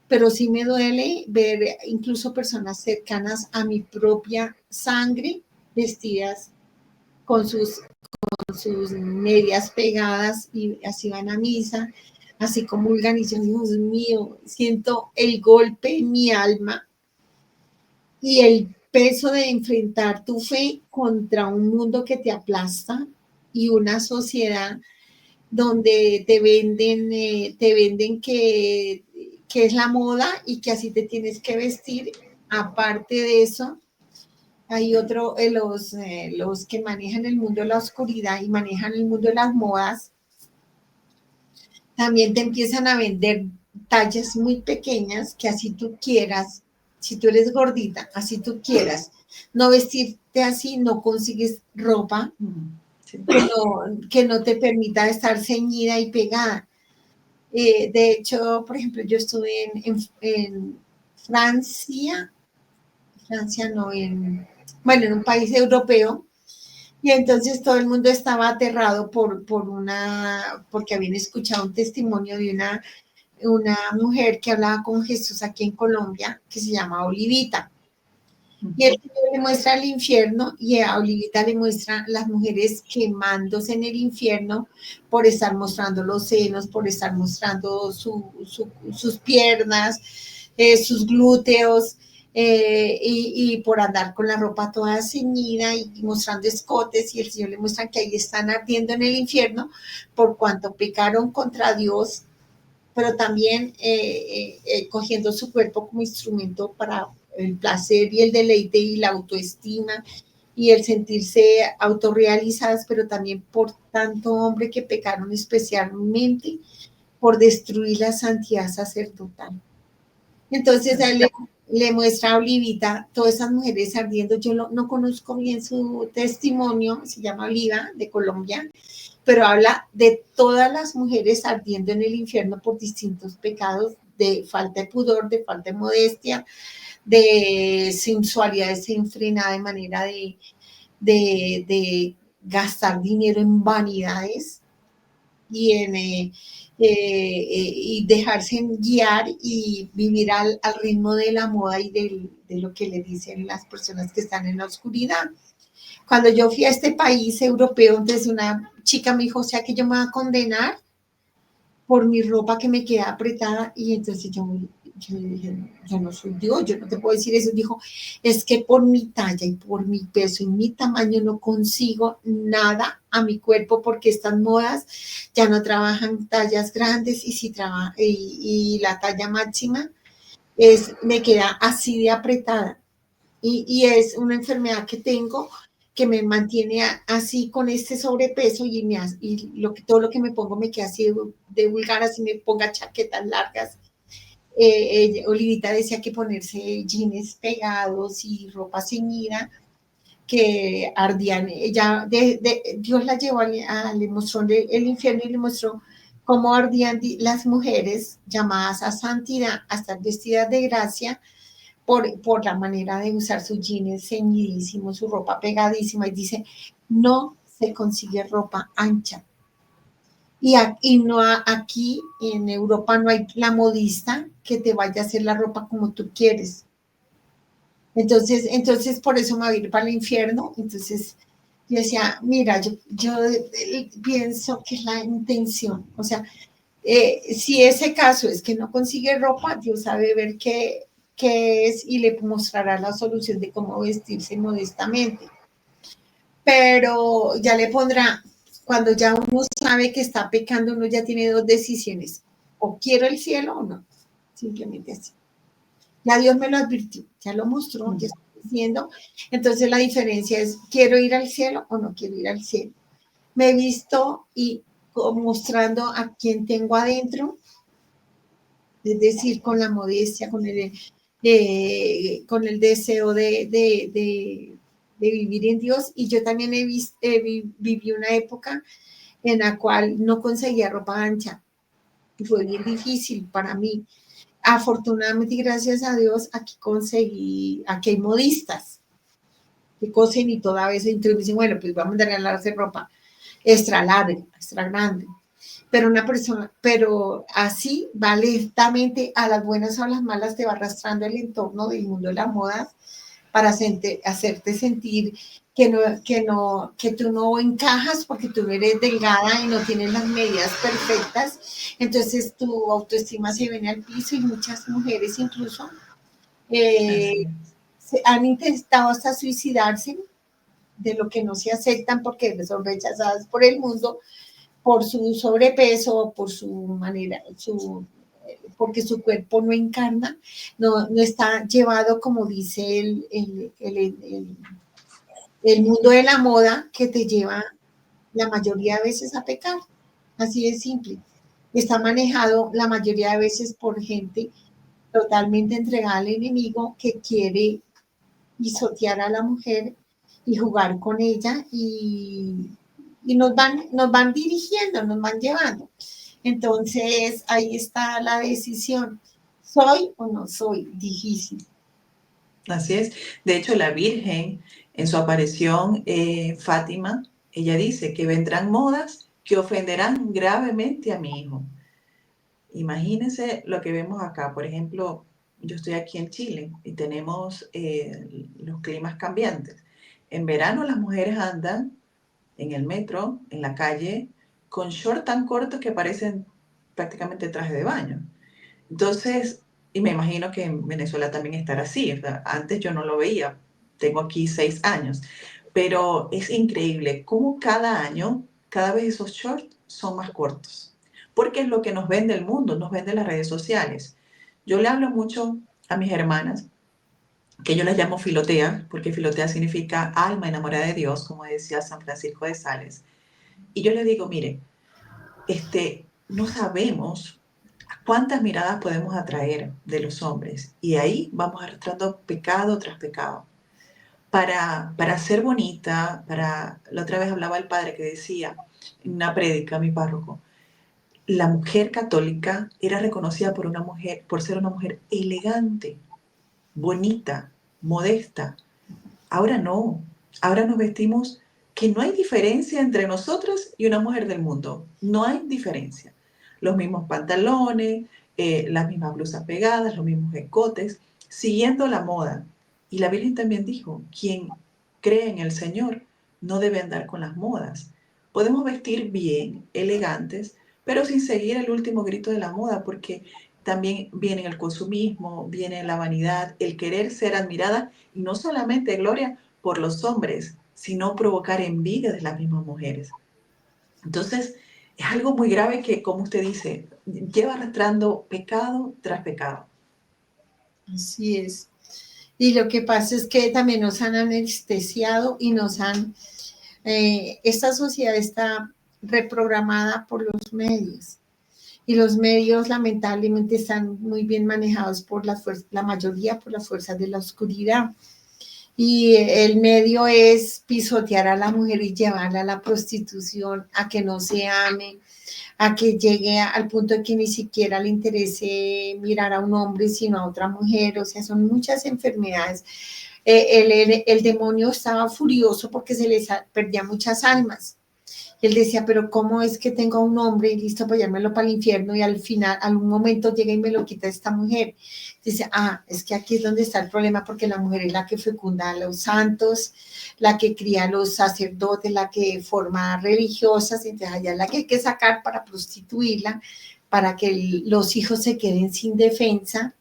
Speaker 2: pero sí me duele ver incluso personas cercanas a mi propia sangre vestidas con sus medias pegadas y así van a misa, así comulgan y yo, Dios mío, siento el golpe en mi alma y el peso de enfrentar tu fe contra un mundo que te aplasta y una sociedad donde te venden que es la moda y que así te tienes que vestir. Aparte de eso, hay los que manejan el mundo de la oscuridad y manejan el mundo de las modas, también te empiezan a vender tallas muy pequeñas que así tú quieras, si tú eres gordita, así tú quieras, no vestirte así, no consigues ropa sí, que no te permita estar ceñida y pegada. De hecho, por ejemplo, yo estuve en Francia no, en un país europeo, y entonces todo el mundo estaba aterrado porque habían escuchado un testimonio de una mujer que hablaba con Jesús aquí en Colombia, que se llama Olivita. Y el Señor le muestra el infierno y a Olivita le muestra las mujeres quemándose en el infierno por estar mostrando los senos, por estar mostrando sus piernas, sus glúteos, y por andar con la ropa toda ceñida y mostrando escotes, y el Señor le muestra que ahí están ardiendo en el infierno por cuanto pecaron contra Dios, pero también cogiendo su cuerpo como instrumento para el placer y el deleite y la autoestima y el sentirse autorrealizadas, pero también por tanto hombre que pecaron especialmente por destruir la santidad sacerdotal. Entonces a él le muestra a Olivita todas esas mujeres ardiendo. Yo no conozco bien su testimonio, se llama Oliva, de Colombia, pero habla de todas las mujeres ardiendo en el infierno por distintos pecados, de falta de pudor, de falta de modestia, de sensualidad desenfrenada, de manera de gastar dinero en vanidades y y dejarse guiar y vivir al ritmo de la moda y de lo que le dicen las personas que están en la oscuridad. Cuando yo fui a este país europeo, entonces una chica me dijo, o sea que yo me voy a condenar por mi ropa que me queda apretada, y entonces yo dije, yo no soy Dios, yo no te puedo decir eso. Dijo, es que por mi talla y por mi peso y mi tamaño no consigo nada a mi cuerpo porque estas modas ya no trabajan tallas grandes y si y la talla máxima me queda así de apretada y es una enfermedad que tengo que me mantiene así con este sobrepeso y todo lo que me pongo me queda así de vulgar, así me ponga chaquetas largas. Olivita decía que ponerse jeans pegados y ropa ceñida que ardían. Ella, Dios la llevó, le mostró el infierno y le mostró cómo ardían las mujeres llamadas a santidad, a estar vestidas de gracia, por la manera de usar sus jeans ceñidísimos, su ropa pegadísima, y dice, no se consigue ropa ancha. Y no aquí en Europa no hay la modista que te vaya a hacer la ropa como tú quieres. Entonces por eso me voy a ir para el infierno. Entonces yo decía, mira, yo pienso que es la intención. O sea, si ese caso es que no consigue ropa, Dios sabe ver qué es y le mostrará la solución de cómo vestirse modestamente. Pero ya le pondrá, cuando ya uno sabe que está pecando, uno ya tiene dos decisiones, o quiero el cielo o no, simplemente así. Ya Dios me lo advirtió, ya lo mostró, ya está diciendo. Entonces la diferencia es, ¿quiero ir al cielo o no quiero ir al cielo? Me he visto y mostrando a quien tengo adentro, es decir, con la modestia, con el deseo de vivir en Dios. Y yo también viví una época en la cual no conseguía ropa ancha y fue bien difícil para mí. Afortunadamente, gracias a Dios, aquí hay modistas que cosen y toda vez entonces dicen, bueno, pues vamos a regalarse ropa extra larga, extra grande. Pero así va lentamente, a las buenas o a las malas, te va arrastrando el entorno del mundo de la moda para hacerte sentir que tú no encajas porque tú eres delgada y no tienes las medidas perfectas. Entonces tu autoestima se viene al piso y muchas mujeres incluso eh, han intentado hasta suicidarse de lo que no se aceptan porque son rechazadas por el mundo, por su sobrepeso, por su manera, porque su cuerpo no encarna, no está llevado, como dice el mundo de la moda, que te lleva la mayoría de veces a pecar. Así de simple. Está manejado la mayoría de veces por gente totalmente entregada al enemigo que quiere pisotear a la mujer y jugar con ella y nos van dirigiendo, nos van llevando. Entonces ahí está la decisión. ¿Soy o no soy? Difícil.
Speaker 1: Así es. De hecho, la Virgen, en su aparición, Fátima, ella dice que vendrán modas que ofenderán gravemente a mi hijo. Imagínense lo que vemos acá. Por ejemplo, yo estoy aquí en Chile y tenemos los climas cambiantes. En verano las mujeres andan en el metro, en la calle, con shorts tan cortos que parecen prácticamente traje de baño. Entonces, y me imagino que en Venezuela también estará así. O sea, antes yo no lo veía. Tengo aquí 6 años. Pero es increíble cómo cada año, cada vez esos shorts son más cortos. Porque es lo que nos vende el mundo, nos vende las redes sociales. Yo le hablo mucho a mis hermanas, que yo las llamo filotea, porque filotea significa alma enamorada de Dios, como decía San Francisco de Sales. Y yo les digo, mire, no sabemos cuántas miradas podemos atraer de los hombres. Y ahí vamos arrastrando pecado tras pecado. Para ser bonita, la otra vez hablaba el padre que decía, en una prédica, mi párroco, la mujer católica era reconocida por ser una mujer elegante, bonita, modesta. Ahora no. Ahora nos vestimos que no hay diferencia entre nosotros y una mujer del mundo. No hay diferencia. Los mismos pantalones, las mismas blusas pegadas, los mismos escotes, siguiendo la moda. Y la Virgen también dijo, quien cree en el Señor no debe andar con las modas. Podemos vestir bien, elegantes, pero sin seguir el último grito de la moda, porque también viene el consumismo, viene la vanidad, el querer ser admirada, y no solamente, Gloria, por los hombres, sino provocar envidia de las mismas mujeres. Entonces, es algo muy grave que, como usted dice, lleva arrastrando pecado tras pecado.
Speaker 2: Así es. Y lo que pasa es que también nos han anestesiado y nos han... esta sociedad está reprogramada por los medios. Y los medios lamentablemente están muy bien manejados por la mayoría por las fuerzas de la oscuridad. Y el medio es pisotear a la mujer y llevarla a la prostitución, a que no se ame, a que llegue al punto de que ni siquiera le interese mirar a un hombre, sino a otra mujer. O sea, son muchas enfermedades. El demonio estaba furioso porque se les perdía muchas almas. Él decía, pero ¿cómo es que tengo a un hombre y listo para llevármelo para el infierno y al final, algún momento llega y me lo quita esta mujer? Dice, es que aquí es donde está el problema porque la mujer es la que fecunda a los santos, la que cría a los sacerdotes, la que forma religiosas, entonces allá es la que hay que sacar para prostituirla, para que los hijos se queden sin defensa.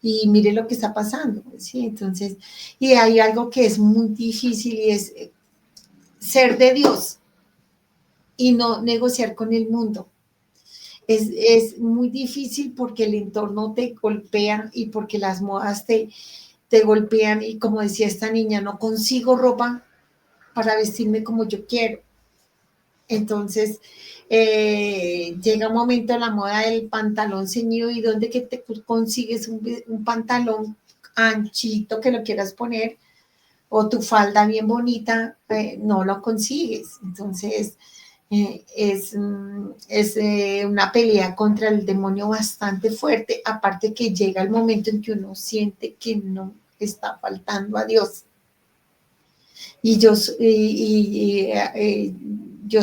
Speaker 2: Y mire lo que está pasando, ¿sí? Entonces, y hay algo que es muy difícil y es ser de Dios y no negociar con el mundo. Es muy difícil porque el entorno te golpea y porque las modas te golpean y como decía esta niña, no consigo ropa para vestirme como yo quiero. Entonces, llega un momento la moda del pantalón ceñido y donde que te consigues un pantalón anchito que lo quieras poner o tu falda bien bonita, no lo consigues. Entonces, es una pelea contra el demonio bastante fuerte, aparte que llega el momento en que uno siente que no está faltando a Dios. Y yo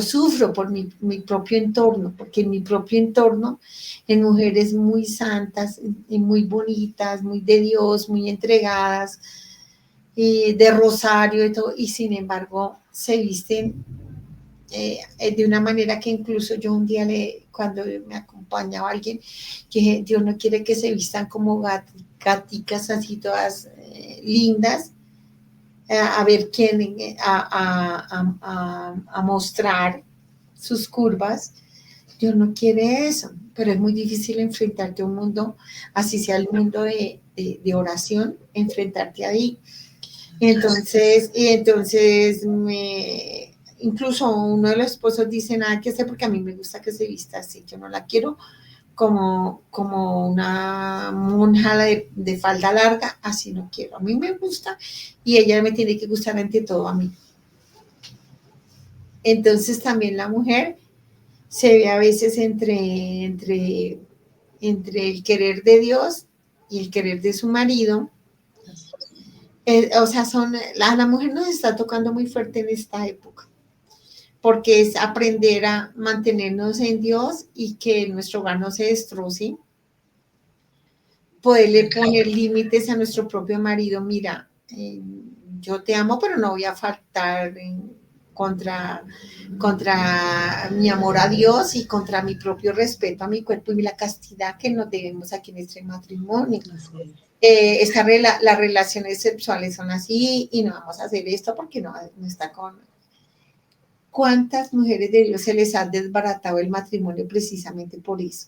Speaker 2: sufro por mi propio entorno, porque en mi propio entorno, en mujeres muy santas y muy bonitas, muy de Dios, muy entregadas, y de rosario y todo, y sin embargo se visten de una manera que incluso yo un día cuando me acompañaba alguien, que Dios no quiere que se vistan como gaticas así todas lindas, a ver quién, a mostrar sus curvas. Dios no quiere eso, pero es muy difícil enfrentarte a un mundo, así sea el mundo de oración, enfrentarte ahí. Entonces incluso uno de los esposos dice nada que hacer porque a mí me gusta que se vista así, yo no la quiero como una monja de falda larga, así no quiero, a mí me gusta y ella me tiene que gustar ante todo a mí. Entonces también la mujer se ve a veces entre el querer de Dios y el querer de su marido. O sea, la mujer nos está tocando muy fuerte en esta época, porque es aprender a mantenernos en Dios y que nuestro hogar no se destroce, poderle poner límites a nuestro propio marido. Mira, yo te amo, pero no voy a faltar contra mi amor a Dios y contra mi propio respeto a mi cuerpo y la castidad que nos debemos aquí en este matrimonio. Las relaciones sexuales son así y no vamos a hacer esto porque no está con... ¿Cuántas mujeres de Dios se les ha desbaratado el matrimonio precisamente por eso?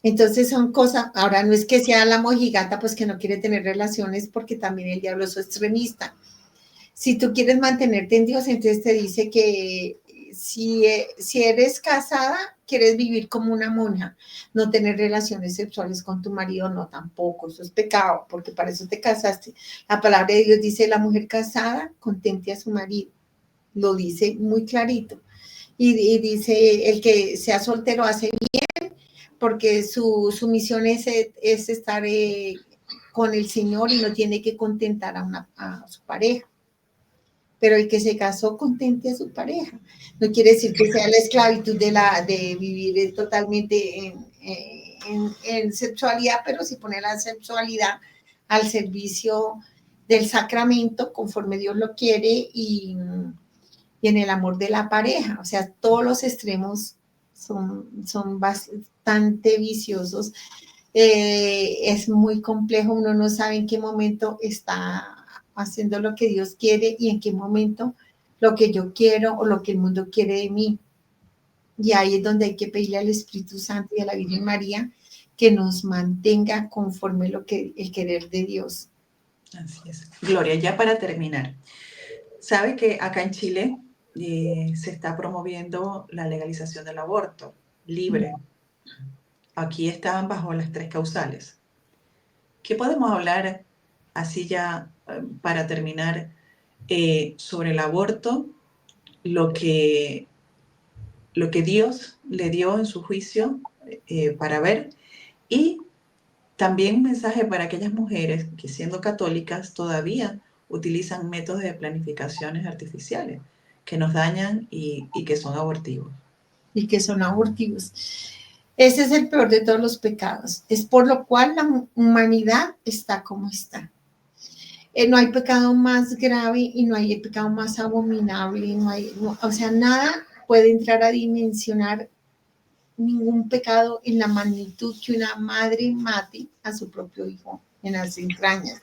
Speaker 2: Entonces son cosas, ahora no es que sea la mojigata pues que no quiere tener relaciones porque también el diablo es extremista. Si tú quieres mantenerte en Dios, entonces te dice que si eres casada, quieres vivir como una monja, no tener relaciones sexuales con tu marido, no, tampoco, eso es pecado, porque para eso te casaste. La palabra de Dios dice, la mujer casada contente a su marido, lo dice muy clarito. Y dice, el que sea soltero hace bien, porque su misión es estar con el Señor y no tiene que contentar a su pareja. Pero el que se casó contente a su pareja. No quiere decir que sea la esclavitud de vivir totalmente en sexualidad, pero sí pone la sexualidad al servicio del sacramento conforme Dios lo quiere y en el amor de la pareja. O sea, todos los extremos son bastante viciosos. Es muy complejo, uno no sabe en qué momento está haciendo lo que Dios quiere y en qué momento lo que yo quiero o lo que el mundo quiere de mí. Y ahí es donde hay que pedirle al Espíritu Santo y a la Virgen María que nos mantenga conforme el querer de Dios.
Speaker 1: Así es. Gloria, ya para terminar, sabe que acá en Chile se está promoviendo la legalización del aborto libre. Aquí están bajo las tres causales. ¿Qué podemos hablar así ya para terminar sobre el aborto, lo que, lo que Dios le dio en su juicio para ver y también un mensaje para aquellas mujeres que siendo católicas todavía utilizan métodos de planificaciones artificiales que nos dañan y que son abortivos?
Speaker 2: Y que son abortivos. Ese es el peor de todos los pecados. Es por lo cual la humanidad está como está. No hay pecado más grave y no hay pecado más abominable. O sea, nada puede entrar a dimensionar ningún pecado en la magnitud que una madre mate a su propio hijo en las entrañas.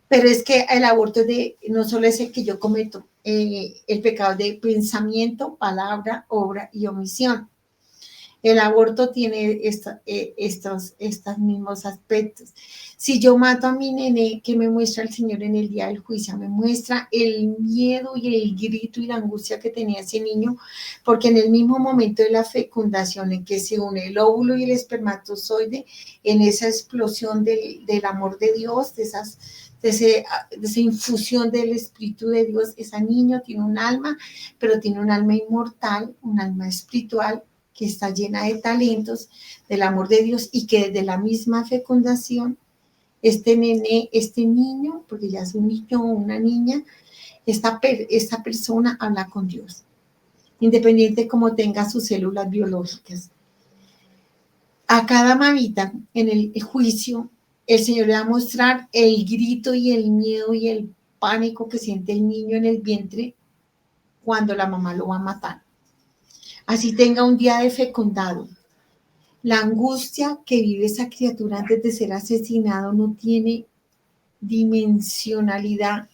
Speaker 2: Pero es que el aborto no solo es el que yo cometo, el pecado de pensamiento, palabra, obra y omisión. El aborto tiene estos mismos aspectos. Si yo mato a mi nene, ¿qué me muestra el Señor en el día del juicio? Me muestra el miedo y el grito y la angustia que tenía ese niño, porque en el mismo momento de la fecundación en que se une el óvulo y el espermatozoide, en esa explosión del amor de Dios, de esa infusión del Espíritu de Dios, ese niño tiene un alma, pero tiene un alma inmortal, un alma espiritual, que está llena de talentos, del amor de Dios, y que desde la misma fecundación, este niño, porque ya es un niño o una niña, esta persona habla con Dios, independiente de cómo tenga sus células biológicas. A cada mamita en el juicio, el Señor le va a mostrar el grito y el miedo y el pánico que siente el niño en el vientre cuando la mamá lo va a matar. Así tenga un día de fecundado. La angustia que vive esa criatura antes de ser asesinado no tiene dimensionalidad,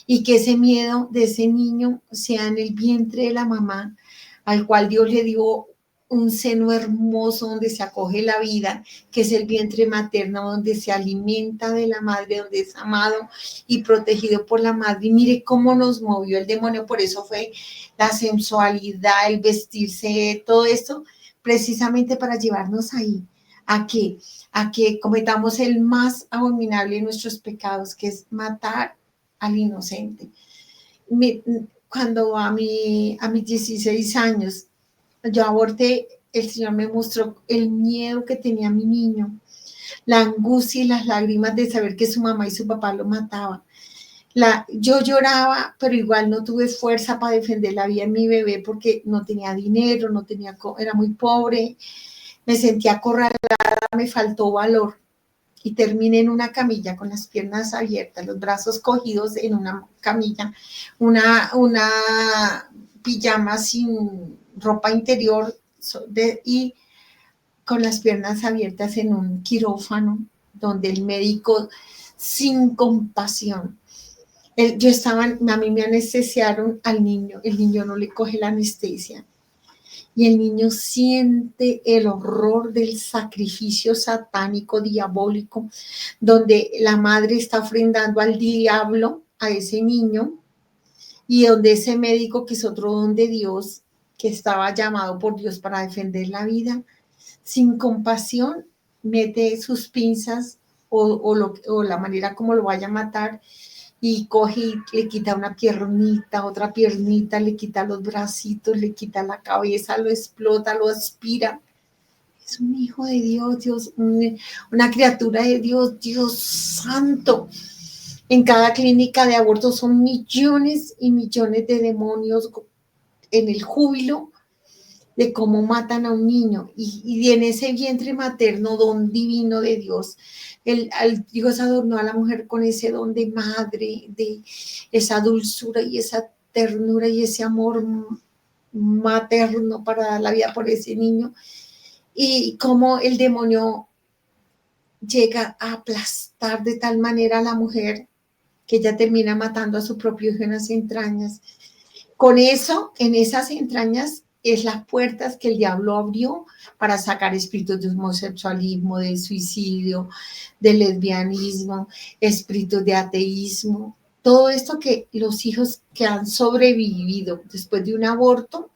Speaker 2: y que ese miedo de ese niño sea en el vientre de la mamá, al cual Dios le dio un seno hermoso donde se acoge la vida, que es el vientre materno, donde se alimenta de la madre, donde es amado y protegido por la madre. Y mire cómo nos movió el demonio, por eso fue la sensualidad, el vestirse, todo esto, precisamente para llevarnos ahí, a que cometamos el más abominable de nuestros pecados, que es matar al inocente. Cuando a mis 16 años yo aborté, el Señor me mostró el miedo que tenía mi niño, la angustia y las lágrimas de saber que su mamá y su papá lo mataban. Yo lloraba, pero igual no tuve fuerza para defender la vida de mi bebé porque no tenía dinero, era muy pobre, me sentía acorralada, me faltó valor. Y terminé en una camilla con las piernas abiertas, los brazos cogidos en una camilla, una pijama sin ropa interior y con las piernas abiertas en un quirófano donde el médico, sin compasión, a mí me anestesiaron al niño, el niño no le coge la anestesia, y el niño siente el horror del sacrificio satánico, diabólico, donde la madre está ofrendando al diablo a ese niño, y donde ese médico, que es otro don de Dios, que estaba llamado por Dios para defender la vida, sin compasión, mete sus pinzas o la manera como lo vaya a matar, y coge y le quita una piernita, otra piernita, le quita los bracitos, le quita la cabeza, lo explota, lo aspira. Es un hijo de Dios, una criatura de Dios, Dios santo. En cada clínica de aborto son millones y millones de demonios en el júbilo de cómo matan a un niño, y en ese vientre materno, don divino de Dios, Dios adornó a la mujer con ese don de madre, de esa dulzura y esa ternura y ese amor materno para dar la vida por ese niño, y cómo el demonio llega a aplastar de tal manera a la mujer que ella termina matando a su propio hijo en las entrañas. Con eso, en esas entrañas, es las puertas que el diablo abrió para sacar espíritus de homosexualismo, de suicidio, de lesbianismo, espíritus de ateísmo. Todo esto que los hijos que han sobrevivido después de un aborto,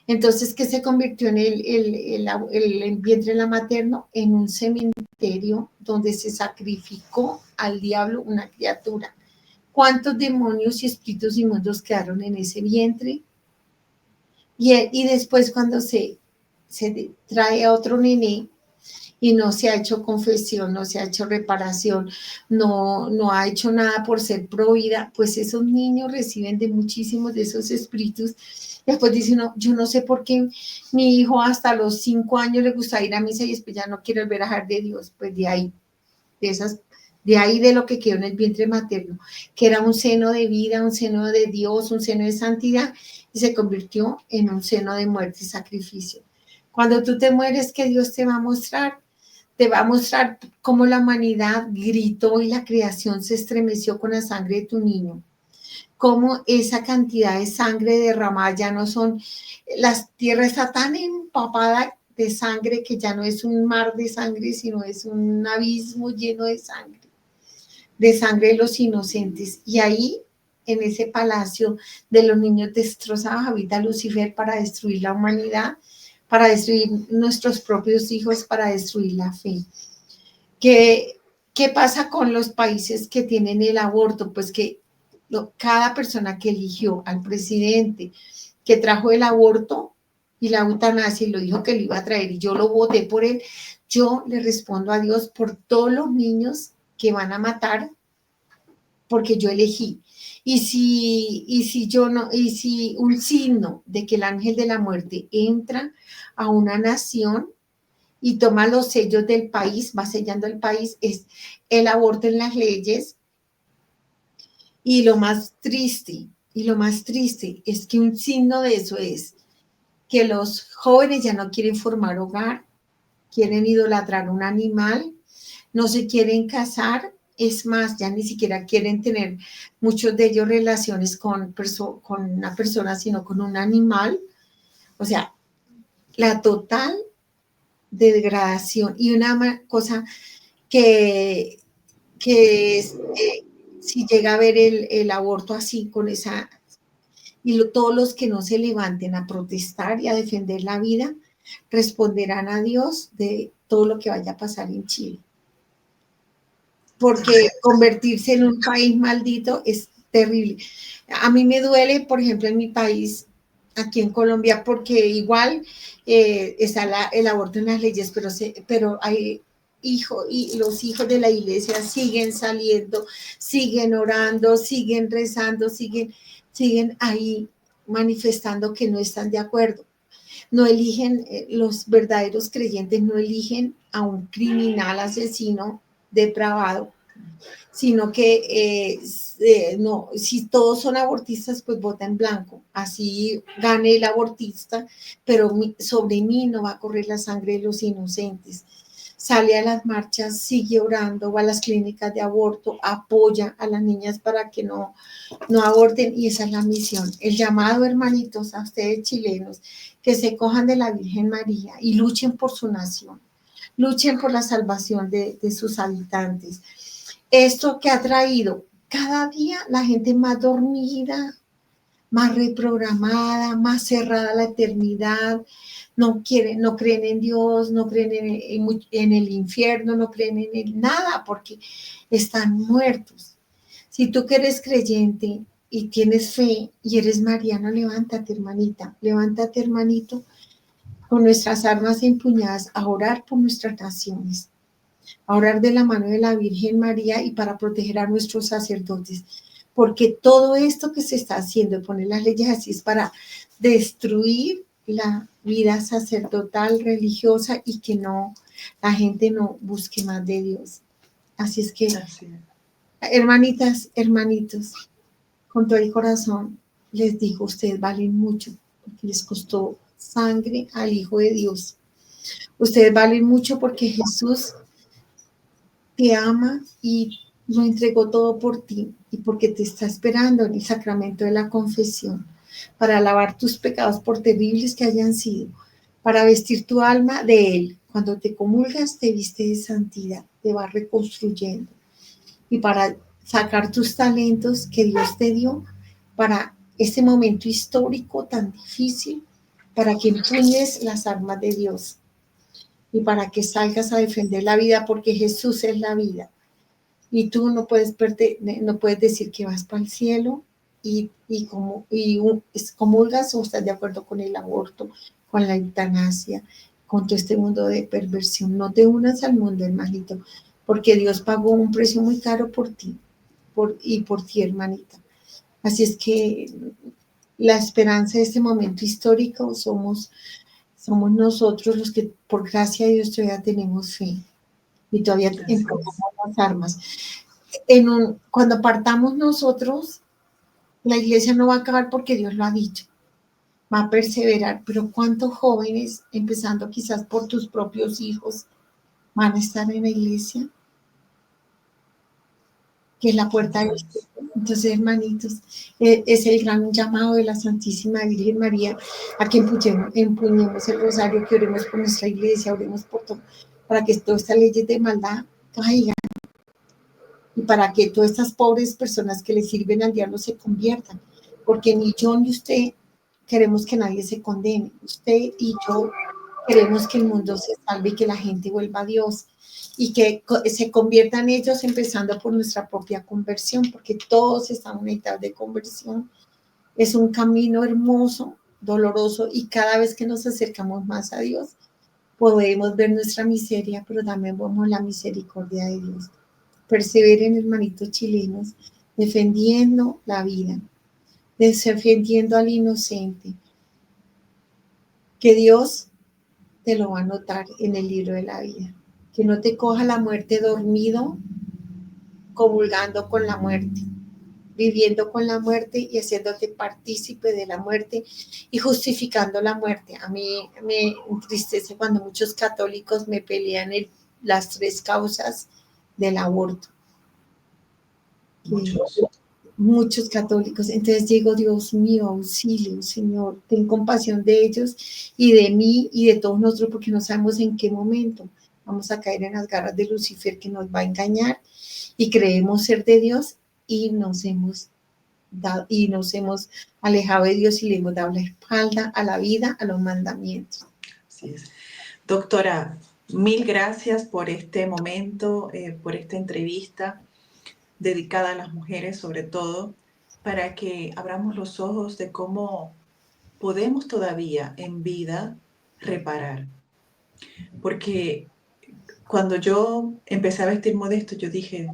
Speaker 2: entonces que se convirtió en el vientre de la materno en un cementerio donde se sacrificó al diablo una criatura. ¿Cuántos demonios y espíritus inmundos quedaron en ese vientre? Y después cuando se trae a otro nené y no se ha hecho confesión, no se ha hecho reparación, no ha hecho nada por ser pro vida, pues esos niños reciben de muchísimos de esos espíritus. Después dicen, no, yo no sé por qué mi hijo hasta los 5 años le gusta ir a misa y después ya no quiere volver a dejar de Dios. Pues de ahí de lo que quedó en el vientre materno, que era un seno de vida, un seno de Dios, un seno de santidad, y se convirtió en un seno de muerte y sacrificio. Cuando tú te mueres, ¿qué Dios te va a mostrar? Te va a mostrar cómo la humanidad gritó y la creación se estremeció con la sangre de tu niño. Cómo esa cantidad de sangre derramada ya no son, las tierras está tan empapada de sangre que ya no es un mar de sangre, sino es un abismo lleno de sangre de los inocentes. Y ahí, en ese palacio de los niños destrozados, habita Lucifer para destruir la humanidad, para destruir nuestros propios hijos, para destruir la fe. ¿Qué pasa con los países que tienen el aborto? Pues que cada persona que eligió al presidente que trajo el aborto y la eutanasia y lo dijo que lo iba a traer y yo lo voté por él, yo le respondo a Dios por todos los niños que van a matar porque yo elegí. Y si un signo de que el ángel de la muerte entra a una nación y toma los sellos del país, va sellando el país, es el aborto en las leyes. Y lo más triste es que un signo de eso es que los jóvenes ya no quieren formar hogar, quieren idolatrar un animal, no se quieren casar, es más, ya ni siquiera quieren tener muchos de ellos relaciones con una persona, sino con un animal. O sea, la total degradación. Y una cosa que es, si llega a ver el aborto así, con esa, todos los que no se levanten a protestar y a defender la vida, responderán a Dios de todo lo que vaya a pasar en Chile. Porque convertirse en un país maldito es terrible. A mí me duele, por ejemplo, en mi país, aquí en Colombia, porque igual está el aborto en las leyes, pero hay y los hijos de la iglesia siguen saliendo, siguen orando, siguen rezando, siguen ahí manifestando que no están de acuerdo. No eligen, los verdaderos creyentes no eligen a un criminal asesino depravado, sino que no, si todos son abortistas, pues vota en blanco, así gane el abortista, pero sobre mí no va a correr la sangre de los inocentes. Sale a las marchas, sigue orando, va a las clínicas de aborto, apoya a las niñas para que no aborten, y esa es la misión. El llamado, hermanitos, a ustedes chilenos, que se cojan de la Virgen María y luchen por su nación, luchen por la salvación de sus habitantes. Esto que ha traído cada día la gente más dormida, más reprogramada, más cerrada a la eternidad, no creen en Dios, no creen en el infierno, no creen en nada porque están muertos. Si tú que eres creyente y tienes fe y eres mariano, levántate, hermanita, levántate, hermanito, con nuestras armas empuñadas a orar por nuestras naciones, a orar de la mano de la Virgen María y para proteger a nuestros sacerdotes, porque todo esto que se está haciendo, poner las leyes así, es para destruir la vida sacerdotal, religiosa, y que la gente no busque más de Dios. Así es que, hermanitas, hermanitos, con todo el corazón les digo, ustedes valen mucho, porque les costó sangre al Hijo de Dios. Ustedes valen mucho porque Jesús te ama y lo entregó todo por ti y porque te está esperando en el sacramento de la confesión. para lavar tus pecados por terribles que hayan sido, para vestir tu alma de Él. Cuando te comulgas, te viste de santidad, te va reconstruyendo. Y para sacar tus talentos que Dios te dio para este momento histórico tan difícil, para que empuñes las armas de Dios y para que salgas a defender la vida, porque Jesús es la vida. Y tú no puedes decir que vas para el cielo comulgas o estás de acuerdo con el aborto, con la eutanasia, con todo este mundo de perversión. No te unas al mundo, hermanito, porque Dios pagó un precio muy caro por ti y por ti, hermanita. Así es que la esperanza de este momento histórico somos nosotros los que, por gracia de Dios, todavía tenemos fe y todavía empujamos las armas. Cuando partamos nosotros, la iglesia no va a acabar porque Dios lo ha dicho, va a perseverar, pero ¿cuántos jóvenes, empezando quizás por tus propios hijos, van a estar en la iglesia? Que es la puerta del cielo. Entonces, hermanitos, es el gran llamado de la Santísima Virgen María a que empuñemos el rosario, que oremos por nuestra iglesia, oremos por todo, para que todas estas leyes de maldad caigan y para que todas estas pobres personas que le sirven al diablo se conviertan, porque ni yo ni usted queremos que nadie se condene, usted y yo queremos que el mundo se salve y que la gente vuelva a Dios y que se conviertan ellos empezando por nuestra propia conversión, porque todos estamos en etapa de conversión. Es un camino hermoso, doloroso, y cada vez que nos acercamos más a Dios, podemos ver nuestra miseria, pero también vemos la misericordia de Dios. Perseveren, hermanitos chilenos, defendiendo la vida, defendiendo al inocente, que Dios te lo va a anotar en el libro de la vida. Que no te coja la muerte dormido, comulgando con la muerte, viviendo con la muerte y haciéndote partícipe de la muerte y justificando la muerte. A mí me entristece cuando muchos católicos me pelean las 3 causas del aborto. Muchos católicos. Entonces digo, Dios mío, auxilio, Señor, ten compasión de ellos y de mí y de todos nosotros, porque no sabemos en qué momento vamos a caer en las garras de Lucifer, que nos va a engañar y creemos ser de Dios y nos hemos alejado de Dios y le hemos dado la espalda a la vida, a los mandamientos.
Speaker 1: Así es. Doctora, mil gracias por este momento, por esta entrevista dedicada a las mujeres sobre todo, para que abramos los ojos de cómo podemos todavía en vida reparar. Porque cuando yo empecé a vestir modesto, yo dije,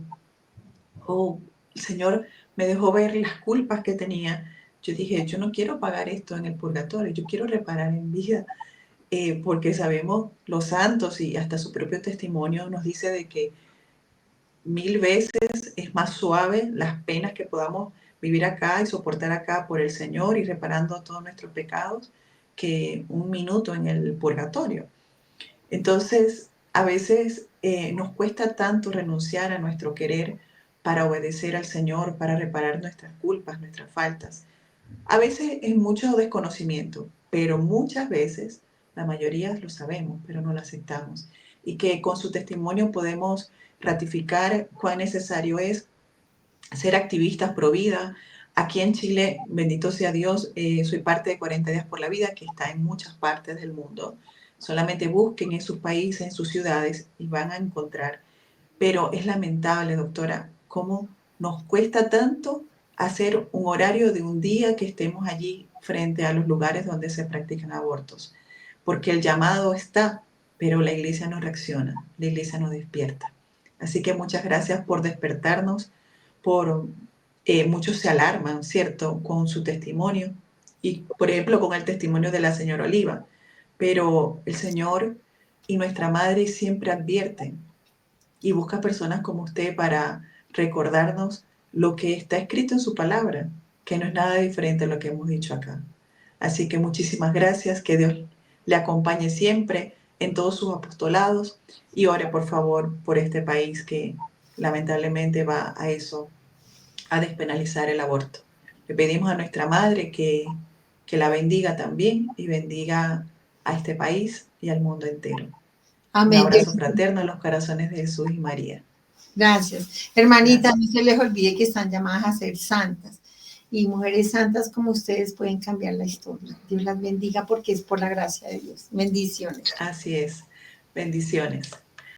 Speaker 1: oh, el Señor me dejó ver las culpas que tenía. Yo dije, yo no quiero pagar esto en el purgatorio, yo quiero reparar en vida. Porque sabemos los santos y hasta su propio testimonio nos dice de que 1000 veces es más suave las penas que podamos vivir acá y soportar acá por el Señor y reparando todos nuestros pecados que un minuto en el purgatorio. Entonces, a veces nos cuesta tanto renunciar a nuestro querer para obedecer al Señor, para reparar nuestras culpas, nuestras faltas. A veces es mucho desconocimiento, pero muchas veces, la mayoría lo sabemos, pero no lo aceptamos. Y que con su testimonio podemos ratificar cuán necesario es ser activistas pro vida. Aquí en Chile, bendito sea Dios, soy parte de 40 días por la vida, que está en muchas partes del mundo. Solamente busquen en sus países, en sus ciudades, y van a encontrar. Pero es lamentable, doctora, cómo nos cuesta tanto hacer un horario de un día que estemos allí frente a los lugares donde se practican abortos. Porque el llamado está, pero la iglesia no reacciona, la iglesia no despierta. Así que muchas gracias por despertarnos, por muchos se alarman, ¿cierto?, con su testimonio y, por ejemplo, con el testimonio de la señora Oliva. Pero el Señor y nuestra Madre siempre advierten y busca personas como usted para recordarnos lo que está escrito en su palabra, que no es nada diferente a lo que hemos dicho acá. Así que muchísimas gracias, que Dios le acompañe siempre en todos sus apostolados y ore por favor por este país que lamentablemente va a eso, a despenalizar el aborto. Le pedimos a nuestra Madre que que la bendiga también y bendiga a este país y al mundo entero.
Speaker 2: Amén.
Speaker 1: Un abrazo fraterno en los corazones de Jesús y María.
Speaker 2: Gracias. Hermanitas,
Speaker 1: Gracias.
Speaker 2: no se les olvide que están llamadas a ser santas. Y mujeres santas como ustedes pueden cambiar la historia. Dios las bendiga porque es por la gracia de Dios. Bendiciones.
Speaker 1: Así es. Bendiciones.